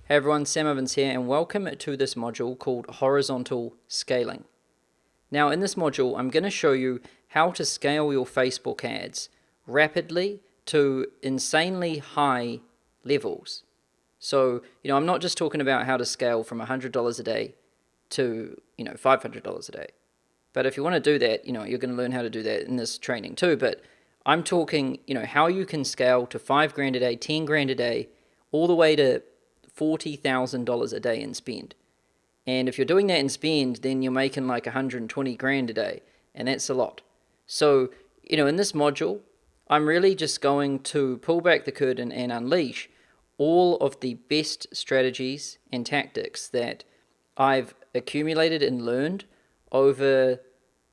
Hey everyone, Sam Evans here, and welcome to this module called Horizontal Scaling. Now in this module, I'm going to show you how to scale your Facebook ads rapidly to insanely high levels. So, I'm not just talking about how to scale from $100 a day to, $500 a day. But if you want to do that, you're going to learn how to do that in this training too. But I'm talking, how you can scale to $5,000 a day, $10,000 a day, all the way to $40,000 a day in spend. And if you're doing that in spend, then you're making like 120 grand a day, and that's a lot. So, in this module, I'm really just going to pull back the curtain and unleash all of the best strategies and tactics that I've accumulated and learned over,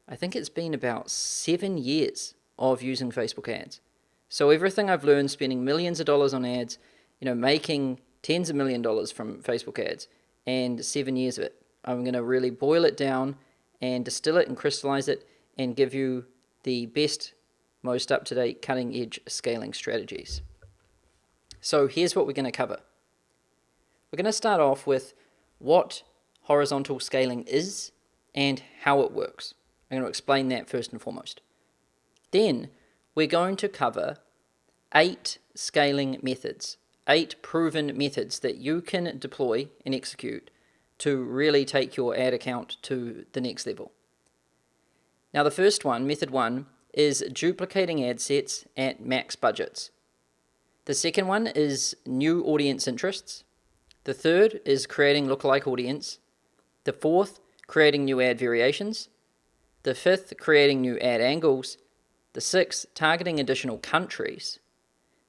I think it's been about 7 years of using Facebook ads. So everything I've learned, spending millions of dollars on ads, making tens of $1 million from Facebook ads, and 7 years of it. I'm going to really boil it down and distill it and crystallize it and give you the best, most up-to-date, cutting-edge scaling strategies. So here's what we're going to cover. We're going to start off with what horizontal scaling is and how it works. I'm going to explain that first and foremost. Then we're going to cover 8 scaling methods. 8 proven methods that you can deploy and execute to really take your ad account to the next level. Now the first one, method 1, is duplicating ad sets at max budgets. The second one is new audience interests. The third is creating lookalike audience. The fourth, creating new ad variations. The fifth, creating new ad angles. The sixth, targeting additional countries.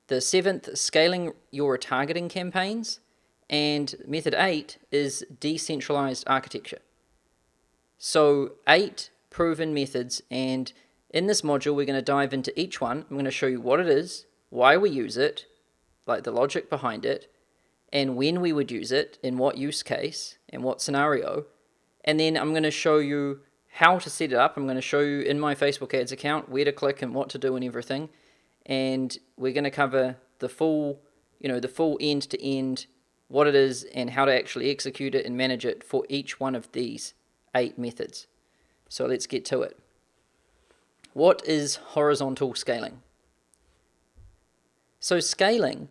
The 7th, scaling your targeting campaigns. And method 8 is decentralized architecture. So 8 proven methods, and in this module we're going to dive into each one. I'm going to show you what it is, why we use it, like the logic behind it, and when we would use it, in what use case, and what scenario. And then I'm going to show you how to set it up. I'm going to show you in my Facebook ads account where to click and what to do and everything. And we're going to cover the full end-to-end, what it is and how to actually execute it and manage it for each one of these 8 methods. So let's get to it. What is horizontal scaling? So scaling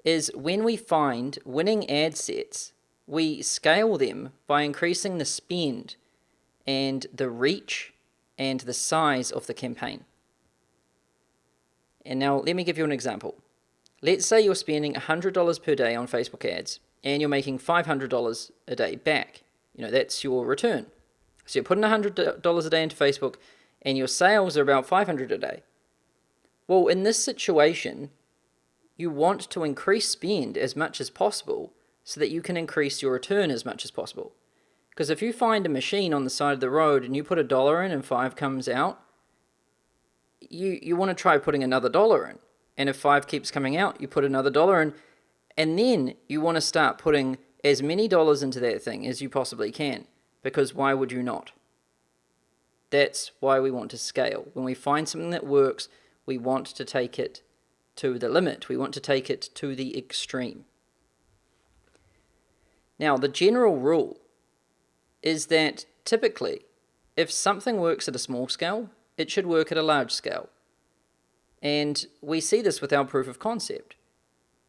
is when we find winning ad sets, we scale them by increasing the spend and the reach and the size of the campaign. And now let me give you an example. Let's say you're spending $100 per day on Facebook ads and you're making $500 a day back. That's your return. So you're putting $100 a day into Facebook and your sales are about $500 a day. Well, in this situation, you want to increase spend as much as possible so that you can increase your return as much as possible. Because if you find a machine on the side of the road and you put $1 in and 5 comes out, you want to try putting another $1 in. And if 5 keeps coming out, you put another $1 in. And then you want to start putting as many dollars into that thing as you possibly can. Because why would you not? That's why we want to scale. When we find something that works, we want to take it to the limit. We want to take it to the extreme. Now, the general rule is that typically, if something works at a small scale, it should work at a large scale. And we see this with our proof of concept.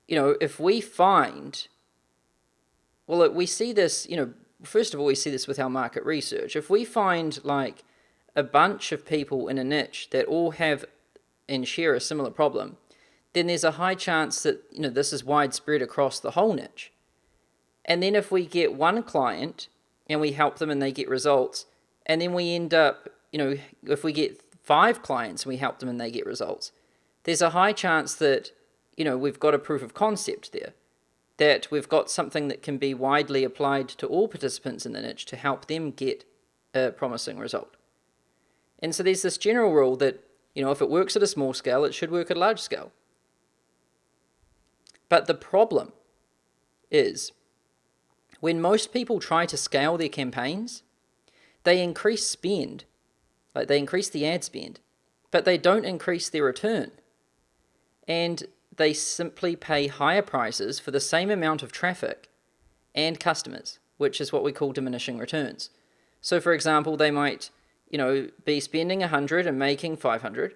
If we find, we see this, first of all, we see this with our market research. If we find like a bunch of people in a niche that all have and share a similar problem, then there's a high chance that, this is widespread across the whole niche. And then if we get one client and we help them and they get results, and then we end up, if we get 5 clients and we help them and they get results, there's a high chance that, we've got a proof of concept there, that we've got something that can be widely applied to all participants in the niche to help them get a promising result. And so there's this general rule that, if it works at a small scale, it should work at a large scale. But the problem is, when most people try to scale their campaigns, they increase spend, like they increase the ad spend, but they don't increase their return. And they simply pay higher prices for the same amount of traffic and customers, which is what we call diminishing returns. So for example, they might, be spending 100 and making 500.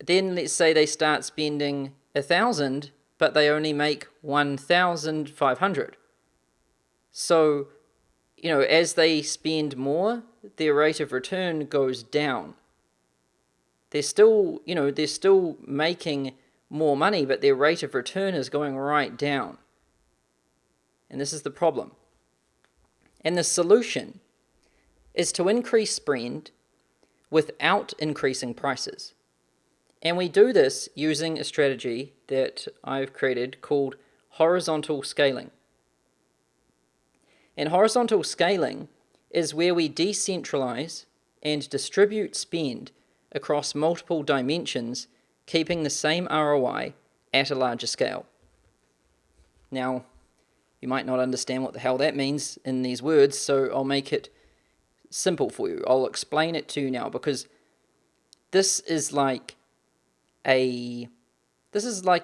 Then let's say they start spending 1,000, but they only make 1,500. So, as they spend more, their rate of return goes down. They're still making more money, but their rate of return is going right down. And this is the problem. And the solution is to increase spend without increasing prices. And we do this using a strategy that I've created called horizontal scaling. And horizontal scaling is where we decentralize and distribute spend across multiple dimensions, keeping the same ROI at a larger scale. Now, you might not understand what the hell that means in these words, so I'll make it simple for you. I'll explain it to you now, because this is like a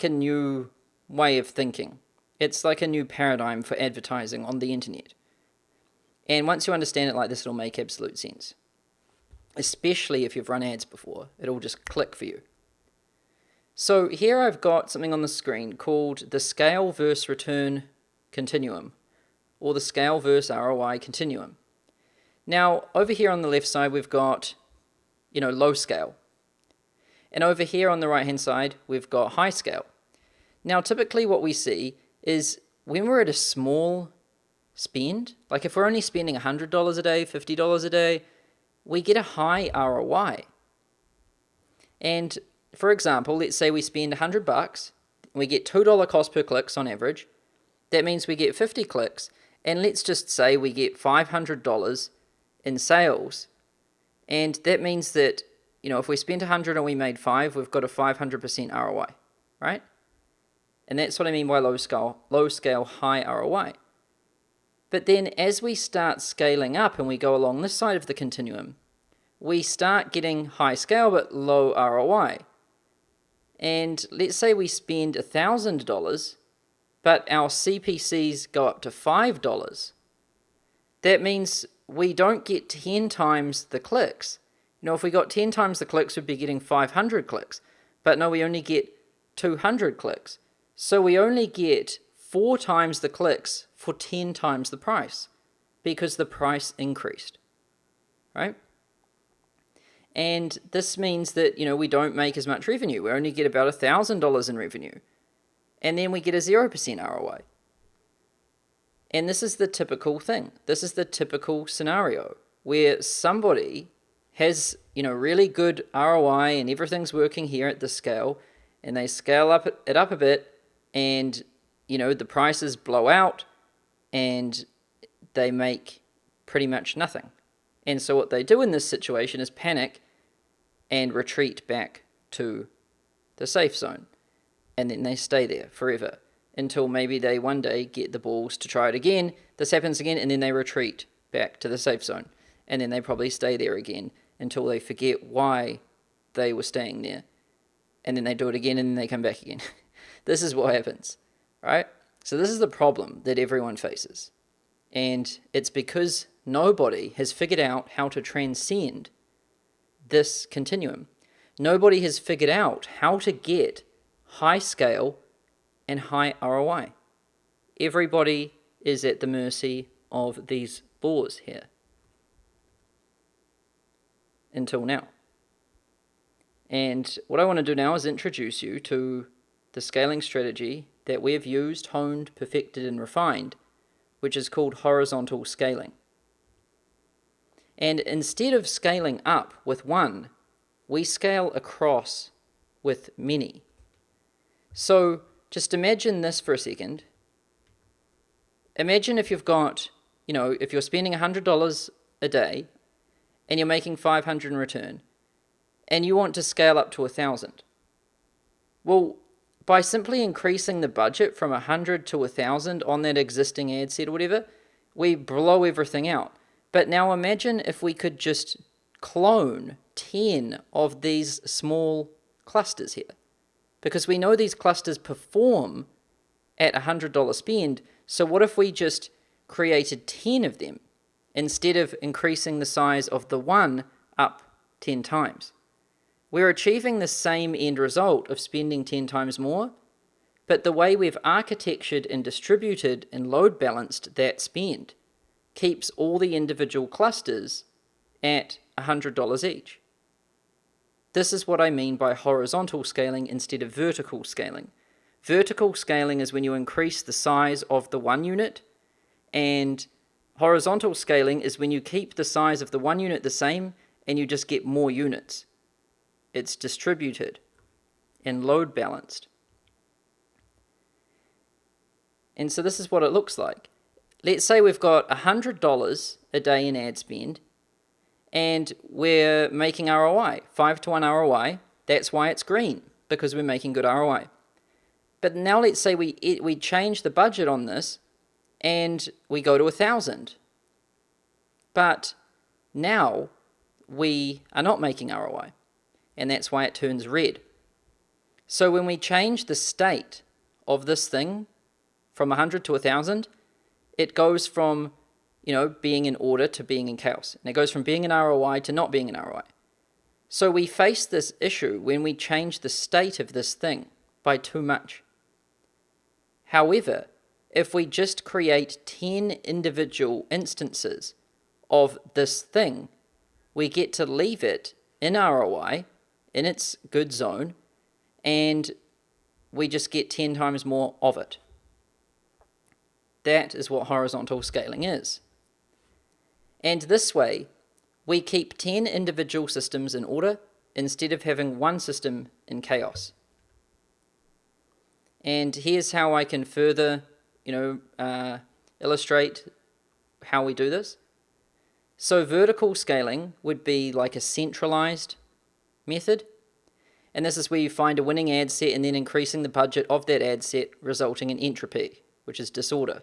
new way of thinking. It's like a new paradigm for advertising on the internet. And once you understand it like this, it'll make absolute sense. Especially if you've run ads before. It'll just click for you. So here I've got something on the screen called the scale versus return continuum, or the scale versus ROI continuum. Now, over here on the left side, we've got, low scale. And over here on the right-hand side, we've got high scale. Now, typically what we see is when we're at a small spend, like if we're only spending $100 a day, $50 a day, we get a high ROI. And for example, let's say we spend $100, we get $2 cost per clicks on average. That means we get 50 clicks, and let's just say we get $500 in sales. And that means that, if we spent 100 and we made 5, we've got a 500% ROI, right? And that's what I mean by low scale, high ROI. But then as we start scaling up and we go along this side of the continuum, we start getting high scale but low ROI. And let's say we spend $1,000, but our CPCs go up to $5. That means we don't get 10 times the clicks. If we got 10 times the clicks, we'd be getting 500 clicks. But no, we only get 200 clicks. So we only get 4 times the clicks for 10 times the price, because the price increased, right? And this means that, we don't make as much revenue. We only get about $1,000 in revenue. And then we get a 0% ROI. And this is the typical thing. This is the typical scenario where somebody has, really good ROI and everything's working here at this scale, and they scale it up a bit, and, the prices blow out, and they make pretty much nothing. And so what they do in this situation is panic and retreat back to the safe zone. And then they stay there forever until maybe they one day get the balls to try it again. This happens again, and then they retreat back to the safe zone. And then they probably stay there again until they forget why they were staying there. And then they do it again, and then they come back again. This is what happens, right? So this is the problem that everyone faces. And it's because nobody has figured out how to transcend this continuum. Nobody has figured out how to get high scale and high ROI. Everybody is at the mercy of these boars here. Until now. And what I want to do now is introduce you to the scaling strategy that we have used, honed, perfected, and refined, which is called horizontal scaling. And instead of scaling up with one, we scale across with many. So just imagine this for a second. Imagine if you've got, if you're spending $100 a day and you're making 500 in return, and you want to scale up to 1,000. Well, by simply increasing the budget from 100 to 1,000 on that existing ad set or whatever, we blow everything out. But now imagine if we could just clone 10 of these small clusters here. Because we know these clusters perform at $100 spend, So what if we just created 10 of them instead of increasing the size of the one up 10 times? We're achieving the same end result of spending 10 times more, but the way we've architectured and distributed and load balanced that spend keeps all the individual clusters at $100 each. This is what I mean by horizontal scaling instead of vertical scaling. Vertical scaling is when you increase the size of the one unit, and horizontal scaling is when you keep the size of the one unit the same and you just get more units. It's distributed and load balanced. And so this is what it looks like. Let's say we've got $100 a day in ad spend, and we're making ROI, 5-to-1 ROI. That's why it's green, because we're making good ROI. But now let's say we change the budget on this, and we go to 1,000. But now we are not making ROI, and that's why it turns red. So when we change the state of this thing from 100 to 1,000, it goes from, being in order to being in chaos. And it goes from being in ROI to not being in ROI. So we face this issue when we change the state of this thing by too much. However, if we just create 10 individual instances of this thing, we get to leave it in ROI, in its good zone, and we just get 10 times more of it. That is what horizontal scaling is. And this way, we keep 10 individual systems in order instead of having one system in chaos. And here's how I can further, illustrate how we do this. So vertical scaling would be like a centralized method. And this is where you find a winning ad set and then increasing the budget of that ad set, resulting in entropy, which is disorder.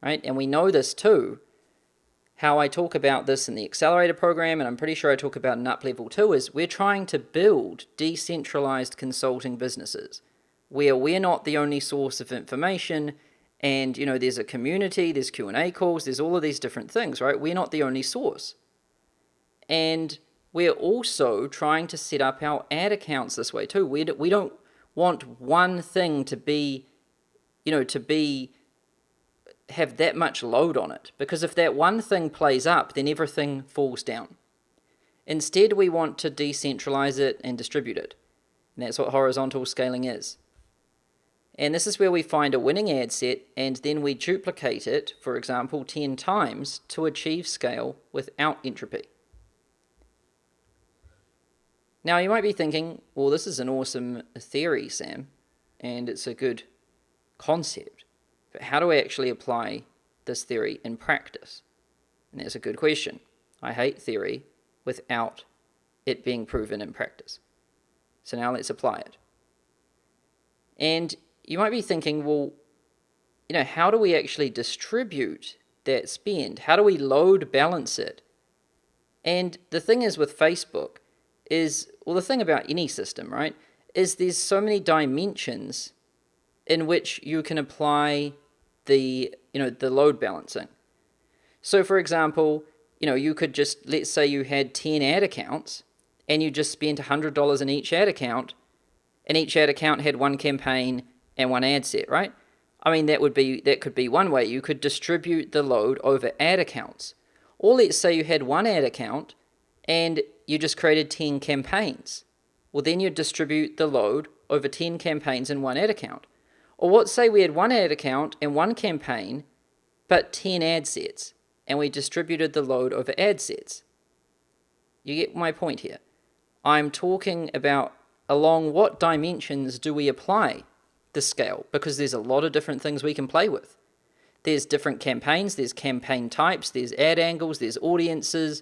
Right? And we know this too. How I talk about this in the accelerator program, and I'm pretty sure I talk about in Up Level 2, is we're trying to build decentralized consulting businesses where we're not the only source of information, and there's a community, there's Q&A calls, there's all of these different things, right? We're not the only source. And we're also trying to set up our ad accounts this way too. We don't want one thing to be, have that much load on it, because if that one thing plays up, then everything falls down. Instead, we want to decentralize it and distribute it. And that's what horizontal scaling is. And this is where we find a winning ad set, and then we duplicate it, for example, 10 times to achieve scale without entropy. Now, you might be thinking, well, this is an awesome theory, Sam, and it's a good concept. But how do I actually apply this theory in practice? And that's a good question. I hate theory without it being proven in practice. So now let's apply it. And you might be thinking, well, how do we actually distribute that spend? How do we load balance it? And the thing is with Facebook is, the thing about any system, right, is there's so many dimensions in which you can apply the load balancing. So for example, you could just, let's say you had 10 ad accounts and you just spent $100 in each ad account, and each ad account had one campaign and one ad set, right? I mean, that could be one way. You could distribute the load over ad accounts. Or let's say you had one ad account and you just created 10 campaigns. Well, then you'd distribute the load over 10 campaigns in one ad account. Or let's say we had one ad account and one campaign, but 10 ad sets, and we distributed the load over ad sets. You get my point here. I'm talking about along what dimensions do we apply the scale, because there's a lot of different things we can play with. There's different campaigns, there's campaign types, there's ad angles, there's audiences,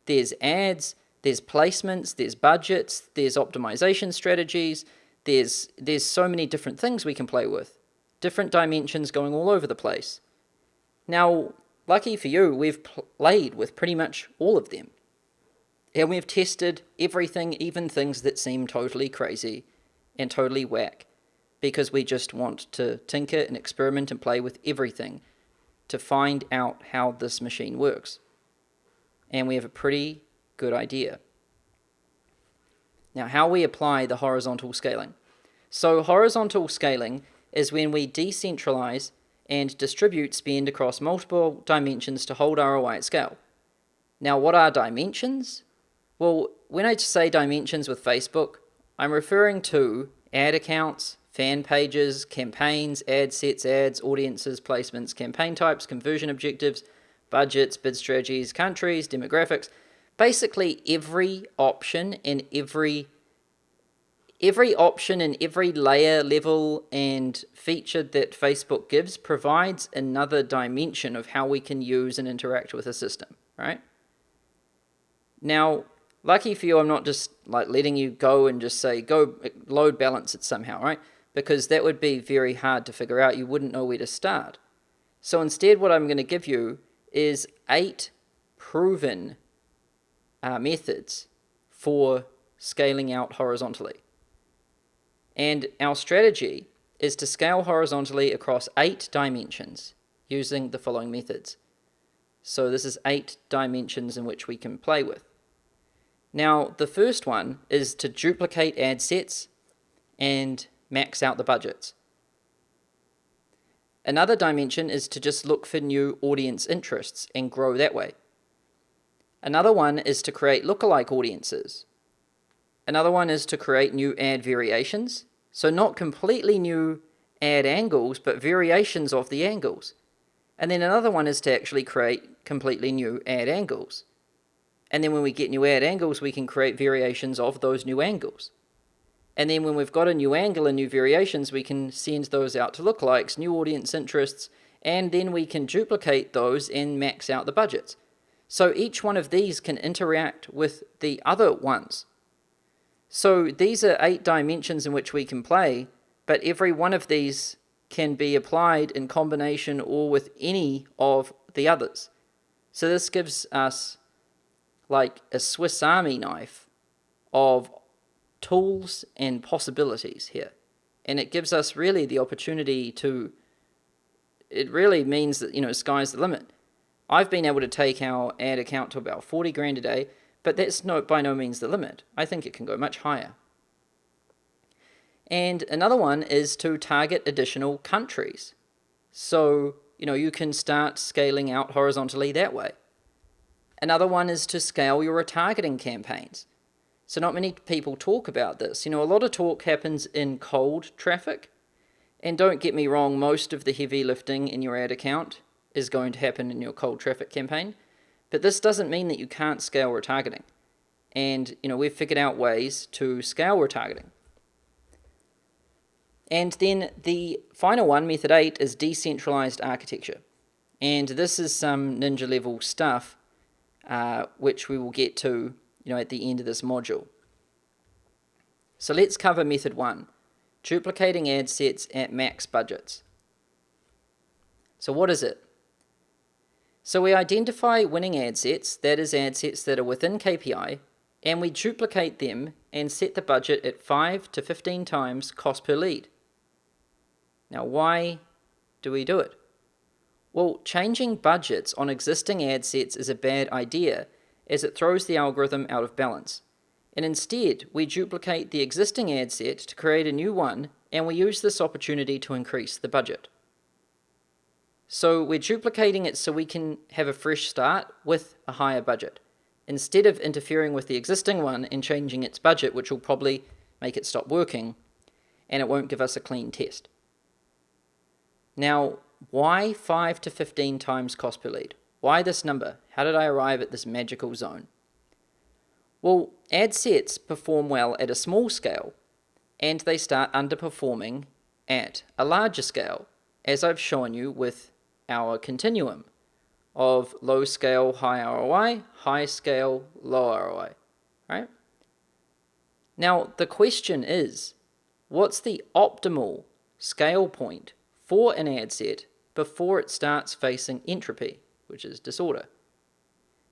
there's ads, there's placements, there's budgets, there's optimization strategies. There's so many different things we can play with, different dimensions going all over the place. Now, lucky for you, we've played with pretty much all of them. And we've tested everything, even things that seem totally crazy and totally whack. because we just want to tinker and experiment and play with everything to find out how this machine works. And we have a pretty good idea. Now, how we apply the horizontal scaling. So horizontal scaling is when we decentralize and distribute spend across multiple dimensions to hold ROI at scale. Now, what are dimensions? Well, when I say dimensions with Facebook, I'm referring to ad accounts, fan pages, campaigns, ad sets, ads, audiences, placements, campaign types, conversion objectives, budgets, bid strategies, countries, demographics. Basically, every option and every layer, level, and feature that Facebook gives provides another dimension of how we can use and interact with a system, right? Now, lucky for you, I'm not just like letting you go and just say, go load balance it somehow, right? Because that would be very hard to figure out. You wouldn't know where to start. So instead, what I'm going to give you is 8 proven methods for scaling out horizontally. And our strategy is to scale horizontally across 8 dimensions using the following methods. So this is 8 dimensions in which we can play with. Now, the first one is to duplicate ad sets and max out the budgets. Another dimension is to just look for new audience interests and grow that way. Another one is to create lookalike audiences. Another one is to create new ad variations. So not completely new ad angles, but variations of the angles. And then another one is to actually create completely new ad angles. And then when we get new ad angles, we can create variations of those new angles. And then when we've got a new angle and new variations, we can send those out to lookalikes, new audience interests, and then we can duplicate those and max out the budgets. So each one of these can interact with the other ones. So these are 8 dimensions in which we can play, but every one of these can be applied in combination or with any of the others. So this gives us like a Swiss Army knife of tools and possibilities here. And it gives us really the opportunity to, it really means that, sky's the limit. I've been able to take our ad account to about 40 grand a day, but that's by no means the limit. I think it can go much higher. And another one is to target additional countries. So, you can start scaling out horizontally that way. Another one is to scale your retargeting campaigns. So not many people talk about this. A lot of talk happens in cold traffic. And don't get me wrong, most of the heavy lifting in your ad account is going to happen in your cold traffic campaign. But this doesn't mean that you can't scale retargeting. And, we've figured out ways to scale retargeting. And then the final one, method 8, is decentralized architecture. And this is some ninja level stuff, which we will get to, at the end of this module. So let's cover method 1, duplicating ad sets at max budgets. So what is it? So we identify winning ad sets, that is ad sets that are within KPI, and we duplicate them and set the budget at 5 to 15 times cost per lead. Now, why do we do it? Well, changing budgets on existing ad sets is a bad idea, as it throws the algorithm out of balance. And instead, we duplicate the existing ad set to create a new one, and we use this opportunity to increase the budget. So we're duplicating it so we can have a fresh start with a higher budget, instead of interfering with the existing one and changing its budget, which will probably make it stop working, and it won't give us a clean test. Now, why 5 to 15 times cost per lead? Why this number? How did I arrive at this magical zone? Well, ad sets perform well at a small scale, and they start underperforming at a larger scale, as I've shown you with our continuum of low scale, high ROI, high scale, low ROI, right? Now, the question is, what's the optimal scale point for an ad set before it starts facing entropy, which is disorder?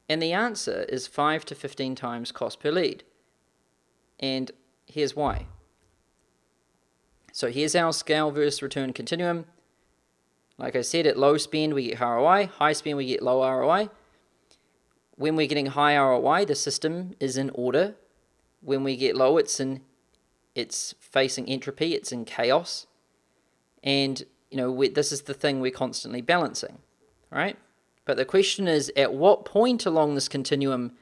And the answer is 5 to 15 times cost per lead. And here's why. So here's our scale versus return continuum. Like I said, at low spend we get ROI, high spend we get low ROI. When we're getting high ROI, the system is in order. When we get low, it's facing entropy, it's in chaos. And this is the thing we're constantly balancing, right? But the question is, at what point along this continuum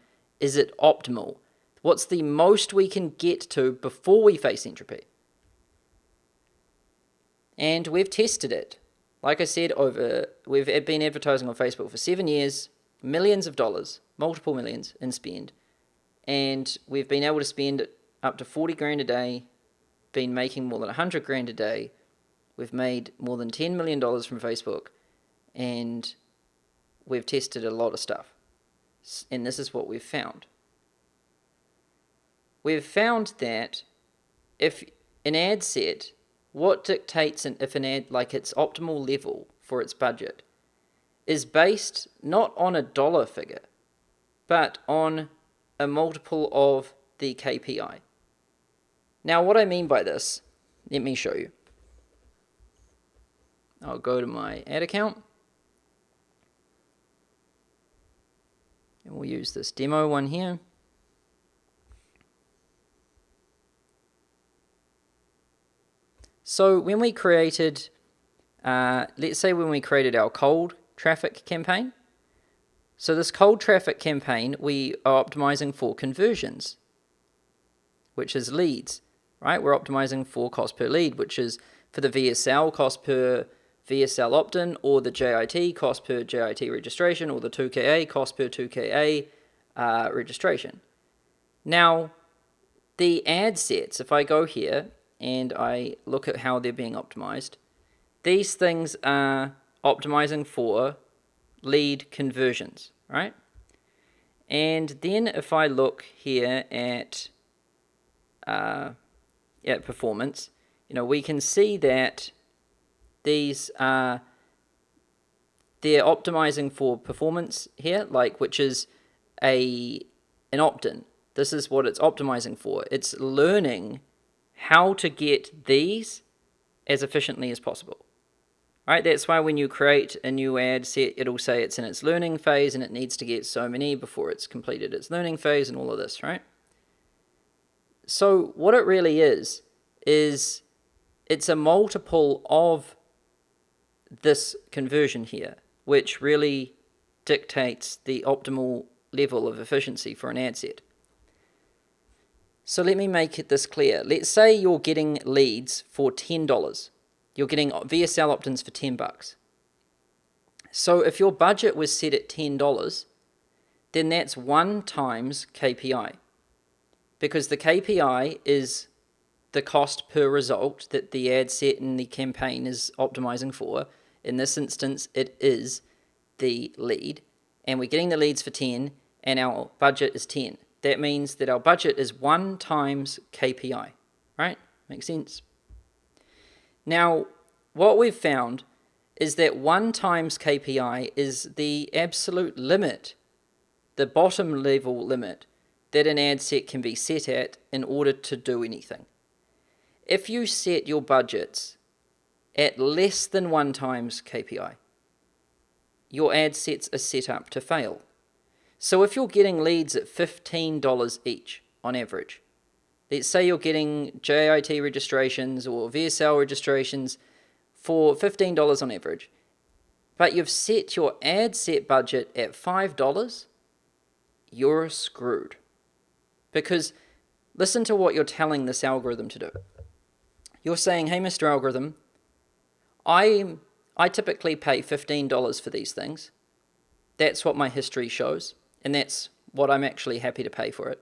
is it optimal? What's the most we can get to before we face entropy? And we've tested it. Like I said, we've been advertising on Facebook for 7 years, millions of dollars, multiple millions in spend. And we've been able to spend up to 40 grand a day, been making more than 100 grand a day. We've made more than $10 million from Facebook, and we've tested a lot of stuff. And this is what we've found. We've found that if an ad set, what dictates if an ad, like its optimal level for its budget, is based not on a dollar figure, but on a multiple of the KPI. Now, what I mean by this, let me show you. I'll go to my ad account, and we'll use this demo one here. So when we created, let's say when we created our cold traffic campaign, so this cold traffic campaign, we are optimizing for conversions, which is leads, right? We're optimizing for cost per lead, which is for the VSL, cost per VSL opt-in, or the JIT, cost per JIT registration, or the 2KA, cost per 2KA registration. Now, the ad sets, if I go here and I look at how they're being optimized, these things are optimizing for lead conversions, right? And then if I look here at performance, we can see that these are, they're optimizing for performance here, which is an opt-in. This is what it's optimizing for. It's learning how to get these as efficiently as possible. Right? That's why when you create a new ad set, it'll say it's in its learning phase and it needs to get so many before it's completed its learning phase and all of this, right? So what it really is it's a multiple of this conversion here, which really dictates the optimal level of efficiency for an ad set. So let me make this clear. Let's say you're getting leads for $10. You're getting VSL opt-ins for $10. So if your budget was set at $10, then that's 1 times KPI. Because the KPI is the cost per result that the ad set in the campaign is optimizing for. In this instance, it is the lead. And we're getting the leads for 10, and our budget is 10. That means that our budget is 1 times KPI, right? Makes sense? Now, what we've found is that 1 times KPI is the absolute limit, the bottom level limit that an ad set can be set at in order to do anything. If you set your budgets at less than 1 times KPI, your ad sets are set up to fail. So if you're getting leads at $15 each on average, let's say you're getting JIT registrations or VSL registrations for $15 on average, but you've set your ad set budget at $5, you're screwed. Because listen to what you're telling this algorithm to do. You're saying, hey, Mr. Algorithm, I typically pay $15 for these things. That's what my history shows, and that's what I'm actually happy to pay for it.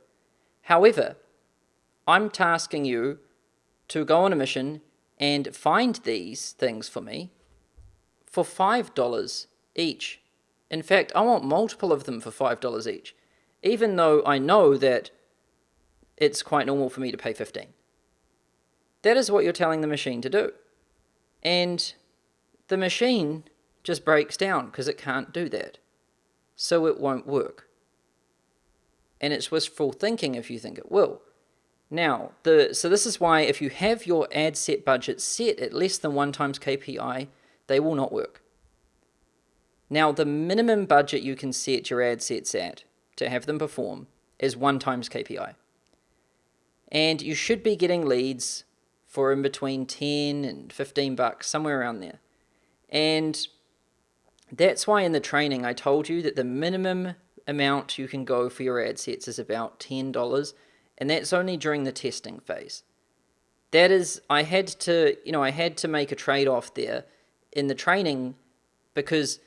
However, I'm tasking you to go on a mission and find these things for me for $5 each. In fact, I want multiple of them for $5 each, even though I know that it's quite normal for me to pay $15. That is what you're telling the machine to do. And the machine just breaks down because it can't do that. So it won't work. And it's wishful thinking if you think it will. Now, so this is why if you have your ad set budget set at less than 1 times KPI, they will not work. Now, the minimum budget you can set your ad sets at to have them perform is 1 times KPI. And you should be getting leads for in between 10 and 15 bucks, somewhere around there. And that's why in the training I told you that the minimum amount you can go for your ad sets is about $10, and that's only during the testing phase. That is, I had to make a trade-off there in the training because,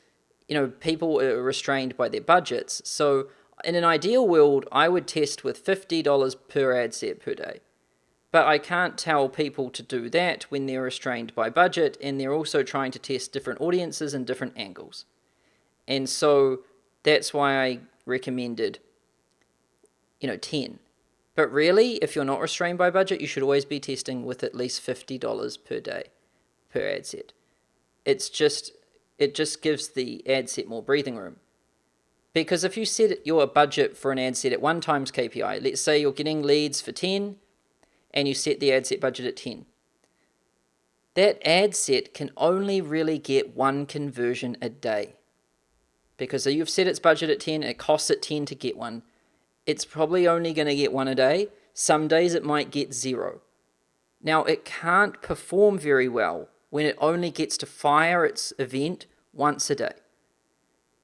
people are restrained by their budgets. So in an ideal world, I would test with $50 per ad set per day. But I can't tell people to do that when they're restrained by budget and they're also trying to test different audiences and different angles. And so that's why I recommended, 10. But really, if you're not restrained by budget, you should always be testing with at least $50 per day per ad set. It just gives the ad set more breathing room. Because if you set your budget for an ad set at 1 times KPI, let's say you're getting leads for 10, and you set the ad set budget at 10. That ad set can only really get 1 conversion a day. Because you've set its budget at 10, it costs it 10 to get one. It's probably only going to get 1 a day. Some days it might get 0. Now, it can't perform very well when it only gets to fire its event once a day.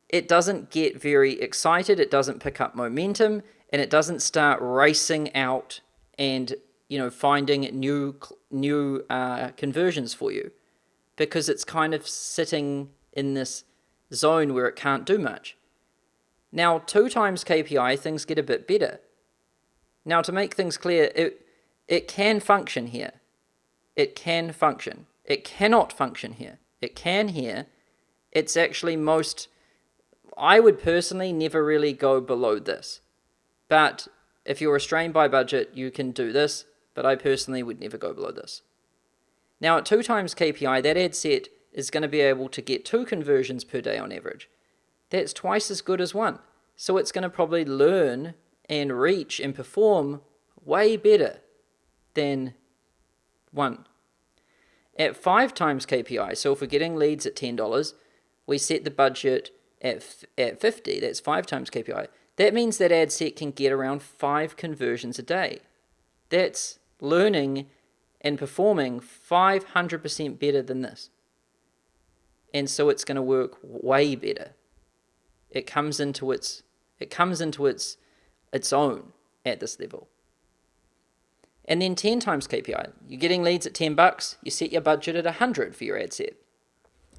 It doesn't get very excited, it doesn't pick up momentum, and it doesn't start racing out and finding new conversions for you, because it's kind of sitting in this zone where it can't do much. Now, 2 times KPI, things get a bit better. Now, to make things clear, it can function here. It can function. It cannot function here. It can here. It's actually I would personally never really go below this. But if you're restrained by budget, you can do this. But I personally would never go below this. Now, at 2 times KPI, that ad set is going to be able to get 2 conversions per day on average. That's twice as good as 1. So it's going to probably learn and reach and perform way better than 1. At 5 times KPI, so if we're getting leads at $10, we set the budget at 50, that's 5 times KPI. That means that ad set can get around 5 conversions a day. That's learning and performing 500% better than this. And so it's going to work way better. It comes into its own at this level. And then 10 times KPI. You're getting leads at $10, you set your budget at 100 for your ad set.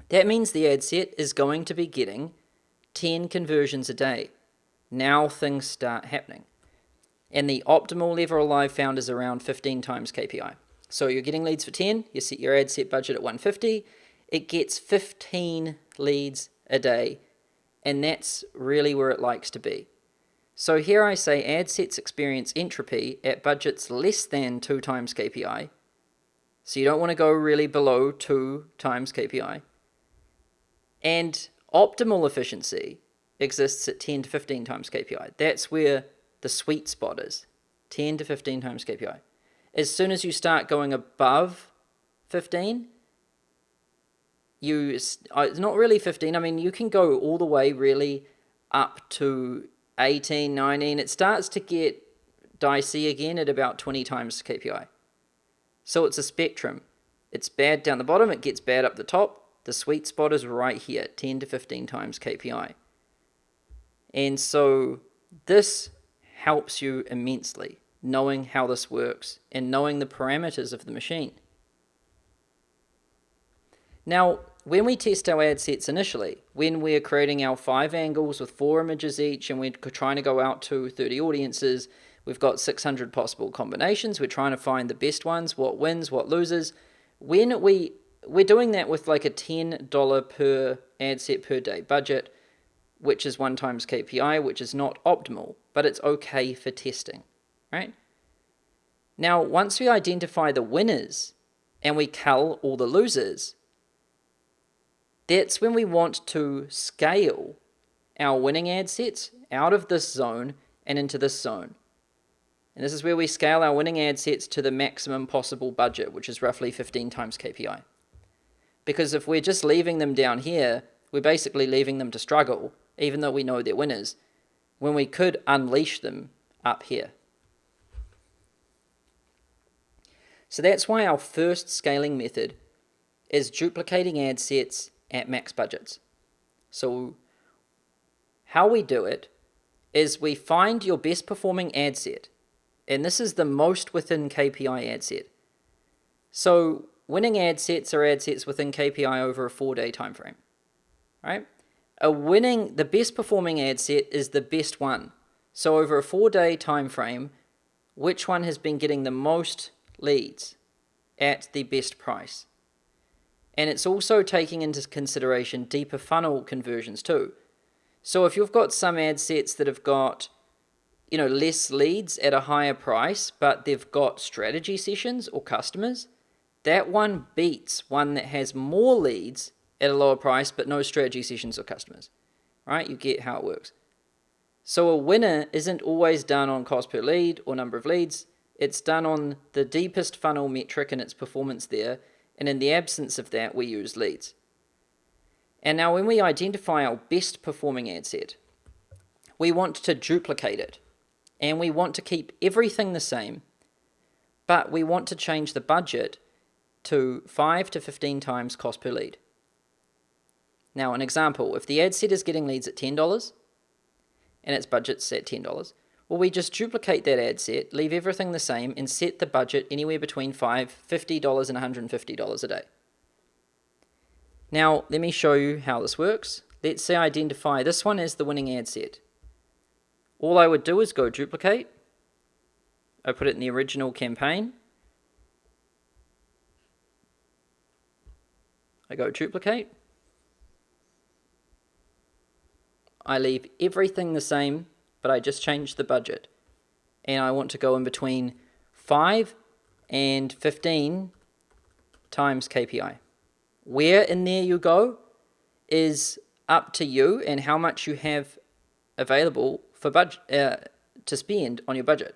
That means the ad set is going to be getting 10 conversions a day. Now things start happening. And the optimal level I've found is around 15 times KPI. So you're getting leads for 10, you set your ad set budget at 150, it gets 15 leads a day, and that's really where it likes to be. So here I say ad sets experience entropy at budgets less than 2 times KPI. So you don't want to go really below 2 times KPI. And optimal efficiency exists at 10 to 15 times KPI. That's where the sweet spot is, 10 to 15 times KPI. As soon as you start going above 15, it's not really 15, I mean, you can go all the way really up to 18, 19. It starts to get dicey again at about 20 times KPI. So it's a spectrum. It's bad down the bottom, it gets bad up the top. The sweet spot is right here, 10 to 15 times KPI. And so this helps you immensely, knowing how this works and knowing the parameters of the machine. Now, when we test our ad sets initially, when we're creating our 5 angles with 4 images each and we're trying to go out to 30 audiences, we've got 600 possible combinations, we're trying to find the best ones, what wins, what loses. When we're doing that with like a $10 per ad set per day budget, which is 1 times KPI, which is not optimal, but it's okay for testing, right? Now, once we identify the winners and we cull all the losers, that's when we want to scale our winning ad sets out of this zone and into this zone. And this is where we scale our winning ad sets to the maximum possible budget, which is roughly 15 times KPI. Because if we're just leaving them down here, we're basically leaving them to struggle, even though we know they're winners, when we could unleash them up here. So that's why our first scaling method is duplicating ad sets at max budgets. So how we do it is we find your best performing ad set, and this is the most within KPI ad set. So winning ad sets are ad sets within KPI over a 4-day time frame, right? The best performing ad set is the best one. So over a 4-day time frame, which one has been getting the most leads at the best price? And it's also taking into consideration deeper funnel conversions too. So if you've got some ad sets that have got, less leads at a higher price, but they've got strategy sessions or customers, that one beats one that has more leads at a lower price, but no strategy sessions or customers, right? You get how it works. So a winner isn't always done on cost per lead or number of leads. It's done on the deepest funnel metric and its performance there. And in the absence of that, we use leads. And now when we identify our best performing ad set, we want to duplicate it. And we want to keep everything the same, but we want to change the budget to 5 to 15 times cost per lead. Now, an example, if the ad set is getting leads at $10 and its budget's at $10, well, we just duplicate that ad set, leave everything the same, and set the budget anywhere between $50 and $150 a day. Now, let me show you how this works. Let's say I identify this one as the winning ad set. All I would do is go duplicate. I put it in the original campaign. I go duplicate. I leave everything the same, but I just changed the budget. And I want to go in between 5 and 15 times KPI. Where in there you go is up to you and how much you have available for budget to spend on your budget.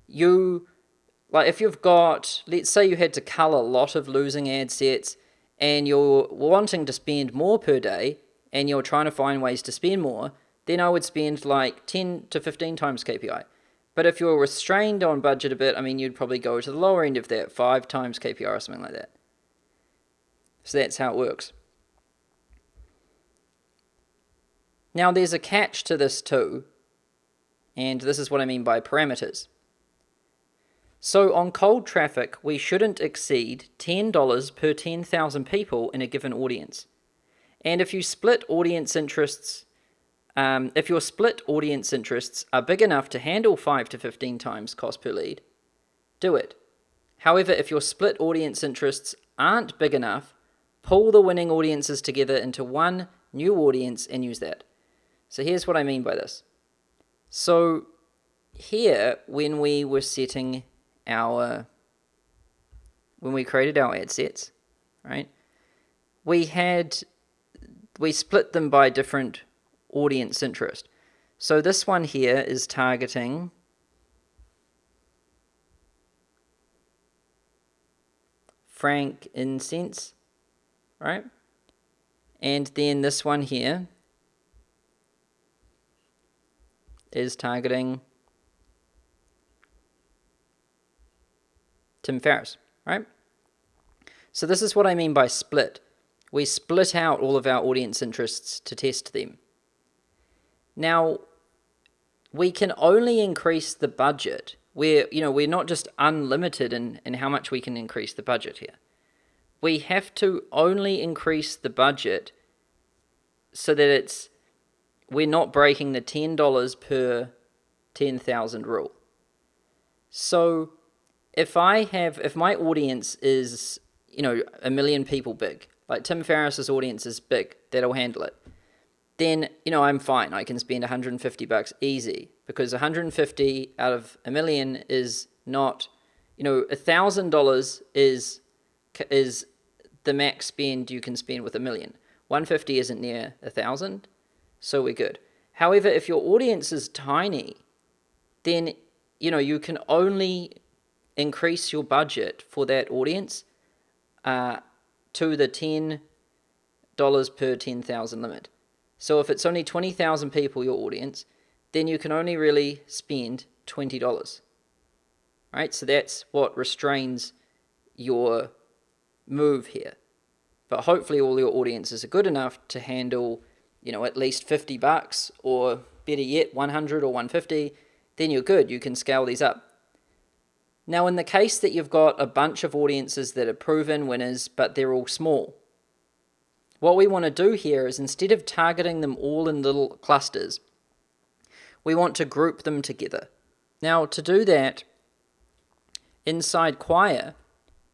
If you've got, let's say you had to cull a lot of losing ad sets and you're wanting to spend more per day and you're trying to find ways to spend more, then I would spend like 10 to 15 times KPI. But if you're restrained on budget a bit, you'd probably go to the lower end of that, 5 times KPI or something like that. So that's how it works. Now there's a catch to this too, and this is what I mean by parameters. So on cold traffic, we shouldn't exceed $10 per 10,000 people in a given audience. And if you split audience interests, if your split audience interests are big enough to handle 5 to 15 times cost per lead, do it. However, if your split audience interests aren't big enough, pull the winning audiences together into one new audience and use that. So here's what I mean by this. So here, when we created our ad sets, right, we split them by different audience interest. So this one here is targeting frankincense, right? And then this one here is targeting Tim Ferriss, right? So this is what I mean by split. We split out all of our audience interests to test them. Now, we can only increase the budget. We're not just unlimited in how much we can increase the budget here. We have to only increase the budget so that we're not breaking the $10 per 10,000 rule. So if my audience is, 1 million people big, like Tim Ferriss's audience is big, that'll handle it, then, I'm fine. I can spend $150 easy, because 150 out of 1 million is not, $1,000 is the max spend you can spend with 1 million. 150 isn't near 1,000, so we're good. However, if your audience is tiny, then you can only increase your budget for that audience to the $10 per 10,000 limit. So if it's only 20,000 people, your audience, then you can only really spend $20. Right? So that's what restrains your move here. But hopefully all your audiences are good enough to handle, at least $50, or better yet, 100 or 150, then you're good. You can scale these up. Now, in the case that you've got a bunch of audiences that are proven winners, but they're all small, what we want to do here is, instead of targeting them all in little clusters, we want to group them together. Now, to do that, inside Quire,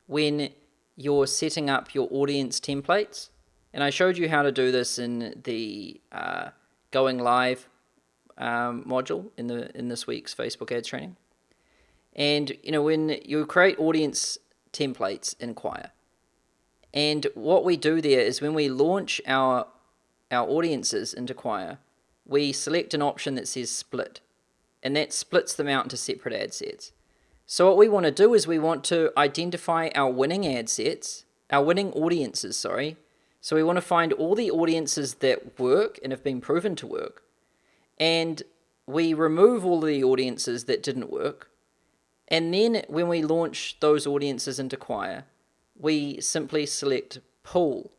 when you're setting up your audience templates, and I showed you how to do this in the Going Live module in this week's Facebook ads training. And when you create audience templates in Quire, and what we do there is, when we launch our audiences into Quire, we select an option that says split, and that splits them out into separate ad sets. So what we want to do is, we want to identify our winning ad sets, our winning audiences, sorry. So we want to find all the audiences that work and have been proven to work, and we remove all the audiences that didn't work. And then when we launch those audiences into Quire, we simply select pool,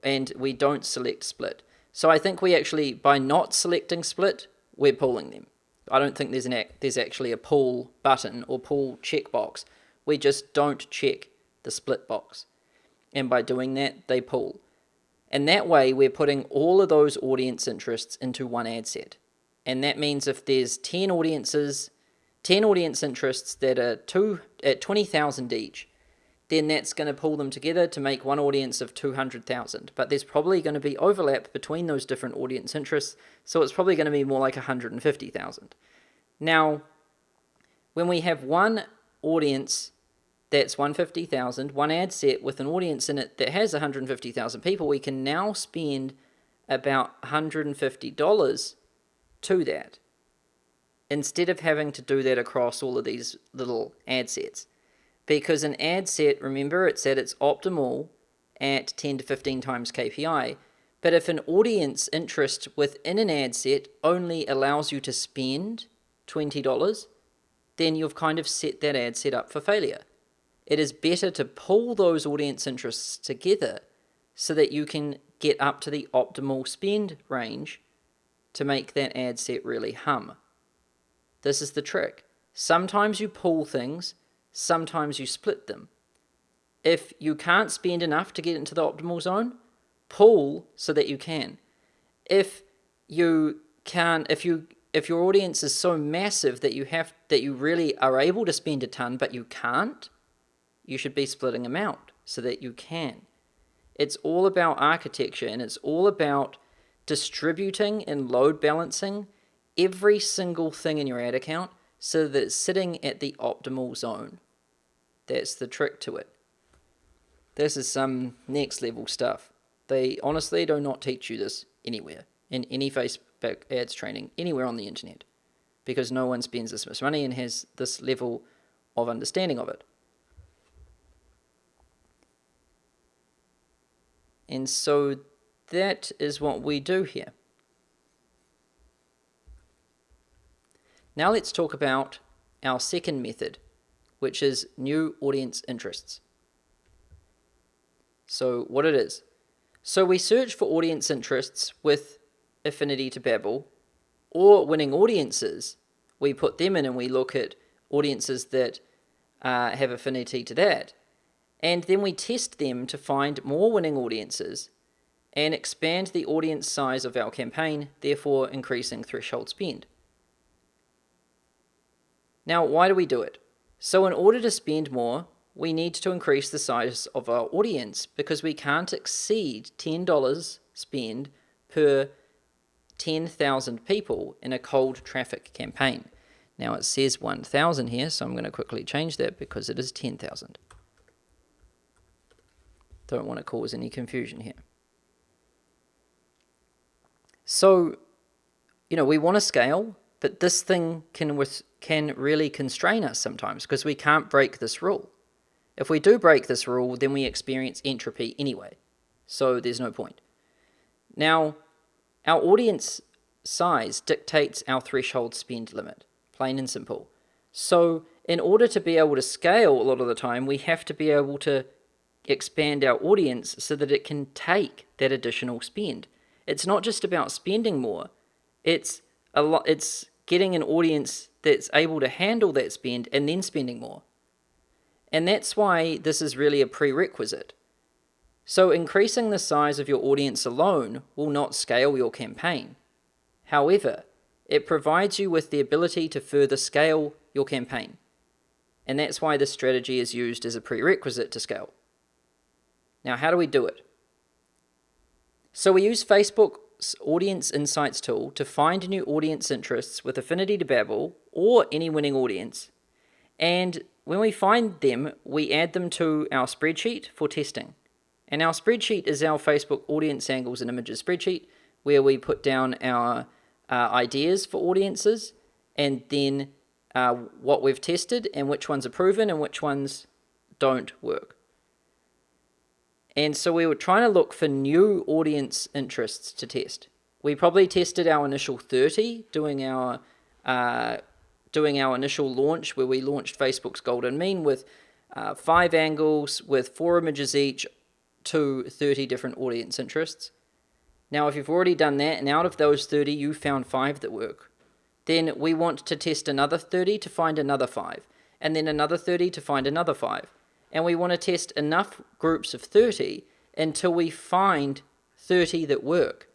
and we don't select split. So I think we actually, by not selecting split, we're pooling them. I don't think there's actually a pool button or pool checkbox. We just don't check the split box. And by doing that, they pool. And that way, we're putting all of those audience interests into one ad set. And that means if there's 10 audience interests that are at 20,000 each, then that's going to pull them together to make one audience of 200,000. But there's probably going to be overlap between those different audience interests, so it's probably going to be more like 150,000. Now, when we have one audience that's 150,000, one ad set with an audience in it that has 150,000 people, we can now spend about $150 to that, instead of having to do that across all of these little ad sets. Because an ad set, remember, it's at its optimal at 10 to 15 times KPI. But if an audience interest within an ad set only allows you to spend $20, then you've kind of set that ad set up for failure. It is better to pull those audience interests together so that you can get up to the optimal spend range to make that ad set really hum. This is the trick. Sometimes you pull things, sometimes you split them. If you can't spend enough to get into the optimal zone, pull so that you can. If your audience is so massive that you really are able to spend a ton but you can't, you should be splitting them out so that you can. It's all about architecture, and it's all about distributing and load balancing every single thing in your ad account so that it's sitting at the optimal zone. That's the trick to it. This is some next level stuff. They honestly do not teach you this anywhere, in any Facebook ads training, anywhere on the internet, because no one spends this much money and has this level of understanding of it. And so that is what we do here. Now let's talk about our second method, which is new audience interests. So what it is. So we search for audience interests with affinity to Babbel, or winning audiences. We put them in and we look at audiences that have affinity to that. And then we test them to find more winning audiences and expand the audience size of our campaign, therefore increasing threshold spend. Now, why do we do it? So in order to spend more, we need to increase the size of our audience, because we can't exceed $10 spend per 10,000 people in a cold traffic campaign. Now it says 1,000 here, so I'm going to quickly change that because it is 10,000. Don't want to cause any confusion here. So, we want to scale, But this thing can really constrain us sometimes because we can't break this rule. If we do break this rule, then we experience entropy anyway. So there's no point. Now, our audience size dictates our threshold spend limit, plain and simple. So in order to be able to scale a lot of the time, we have to be able to expand our audience so that it can take that additional spend. It's not just about spending more. It's getting an audience that's able to handle that spend and then spending more. And that's why this is really a prerequisite. So increasing the size of your audience alone will not scale your campaign. However, it provides you with the ability to further scale your campaign. And that's why this strategy is used as a prerequisite to scale. Now, how do we do it? So we use Facebook's Audience Insights tool to find new audience interests with affinity to Babbel or any winning audience. And when we find them, we add them to our spreadsheet for testing. And our spreadsheet is our Facebook audience angles and images spreadsheet, where we put down our ideas for audiences, and then what we've tested and which ones are proven and which ones don't work. And so we were trying to look for new audience interests to test. We probably tested our initial 30 doing our initial launch, where we launched Facebook's Golden Mean with 5 angles with 4 images each to 30 different audience interests. Now, if you've already done that, and out of those 30 you found 5 that work, then we want to test another 30 to find another 5, and then another 30 to find another 5. And we want to test enough groups of 30 until we find 30 that work.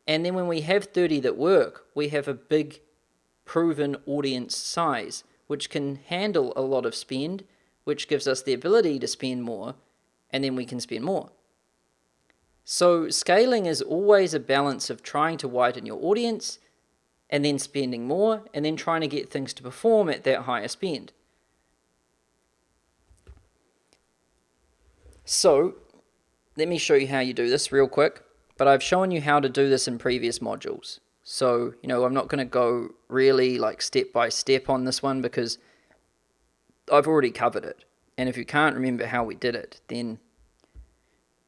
And then when we have 30 that work, we have a big proven audience size, which can handle a lot of spend, which gives us the ability to spend more, and then we can spend more. So scaling is always a balance of trying to widen your audience and then spending more, and then trying to get things to perform at that higher spend. So let me show you how you do this real quick, but I've shown you how to do this in previous modules. So, I'm not going to go really step by step on this one because I've already covered it. And if you can't remember how we did it, then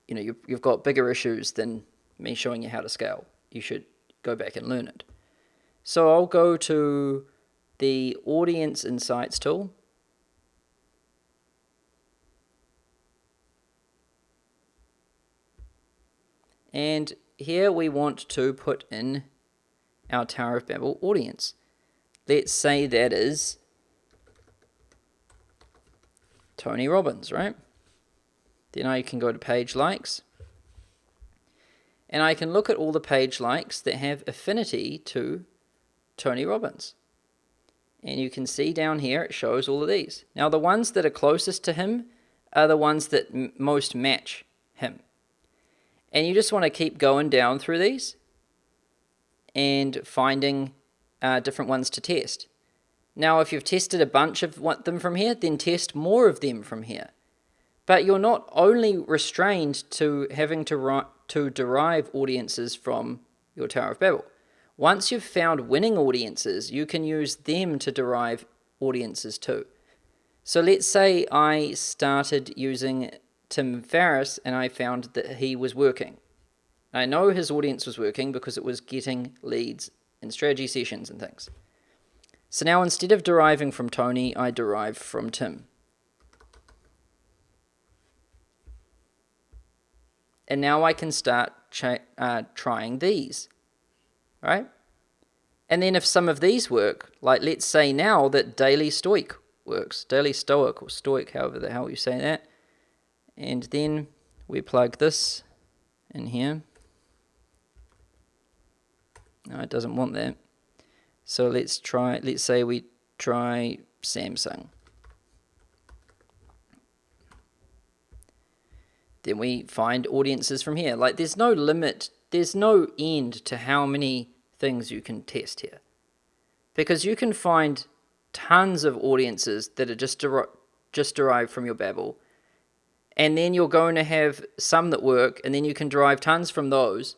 you've got bigger issues than me showing you how to scale. You should go back and learn it. So I'll go to the Audience Insights tool. And here we want to put in our Tower of Babel audience. Let's say that is Tony Robbins, right? Then I can go to page likes. And I can look at all the page likes that have affinity to Tony Robbins. And you can see down here it shows all of these. Now the ones that are closest to him are the ones that most match him. And you just want to keep going down through these and finding different ones to test. Now, if you've tested a bunch of them from here, then test more of them from here. But you're not only restrained to having to derive audiences from your Tower of Babel. Once you've found winning audiences, you can use them to derive audiences too. So let's say I started using Tim Ferriss and I found that he was working. I know his audience was working because it was getting leads in strategy sessions and things. So now instead of deriving from Tony, I derive from Tim. And now I can start trying these, right? And then if some of these work, like let's say now that Daily Stoic works, Daily Stoic or Stoic, however the hell you say that, and then we plug this in here. No, it doesn't want that. So let's say we try Samsung. Then we find audiences from here. There's no limit, there's no end to how many things you can test here. Because you can find tons of audiences that are just derived from your Babbel. And then you're going to have some that work, and then you can derive tons from those.